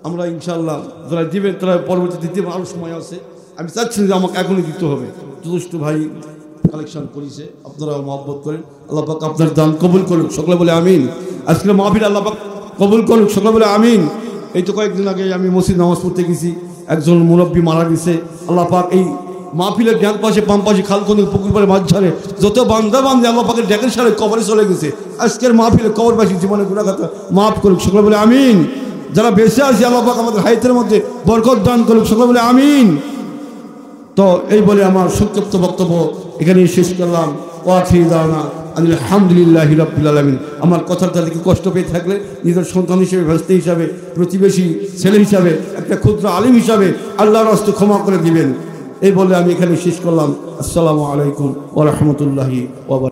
আমরা ইনশাআল্লাহ যারা দিবেন তারা পরবর্তী দিতে আরও সময় আছে। আমি চাচ্ছি যে আমাকে এখনই দিতে হবে। যথেষ্ট ভাই কালেকশন করেছে, আপনারা মহব্বত করেন। আল্লাহ পাক আপনার দান কবুল করুন, সকলে বলে আমিন। আজকে মাহফিল আল্লাহ পাক কবুল করুন, সকলে বলে আমিন। এই তো কয়েকদিন আগে আমি মসজিদ নামাজ পড়তে গেছি, একজন মুরব্বী মারা গেছে। আল্লাহ পাক এই মাহফিলের ডান পাশে বাম পাশে খালকনি পুকুর পাড়ে মাঝঝাড়ে যত বান্দা বান্দে আল্লাহ পাকের ডেকের সারে কবরে চলে গেছে। আজকের মাহফিলে কবরবাসী জীবনে গুনাহগার মাফ করুক, সকলে বলে আমিন। যারা বেঁচে আছে আল্লাহ পাক আমাদের হায়াতের মধ্যে বরকত দান করুক, সকলে বলে আমিন। তো এই বলে আমার সংক্ষিপ্ত বক্তব্য এখানে শেষ করলাম। ওয়াখির দাওয়ানা আলহামদুলিল্লাহি রাব্বিল আলামিন। আমার কথার তাদেরকে কষ্ট পেয়ে থাকলে নিজের সন্তান হিসেবে, ভাস্তি হিসাবে, প্রতিবেশী ছেলে হিসাবে, একটা ক্ষুদ্র আলিম হিসাবে আল্লাহর রাস্তে ক্ষমা করে দিবেন। এই বলে আমি এখানে শেষ করলাম। আসসালামু আলাইকুম ওয়া রাহমাতুল্লাহি ওয়া বারাকাতুহু।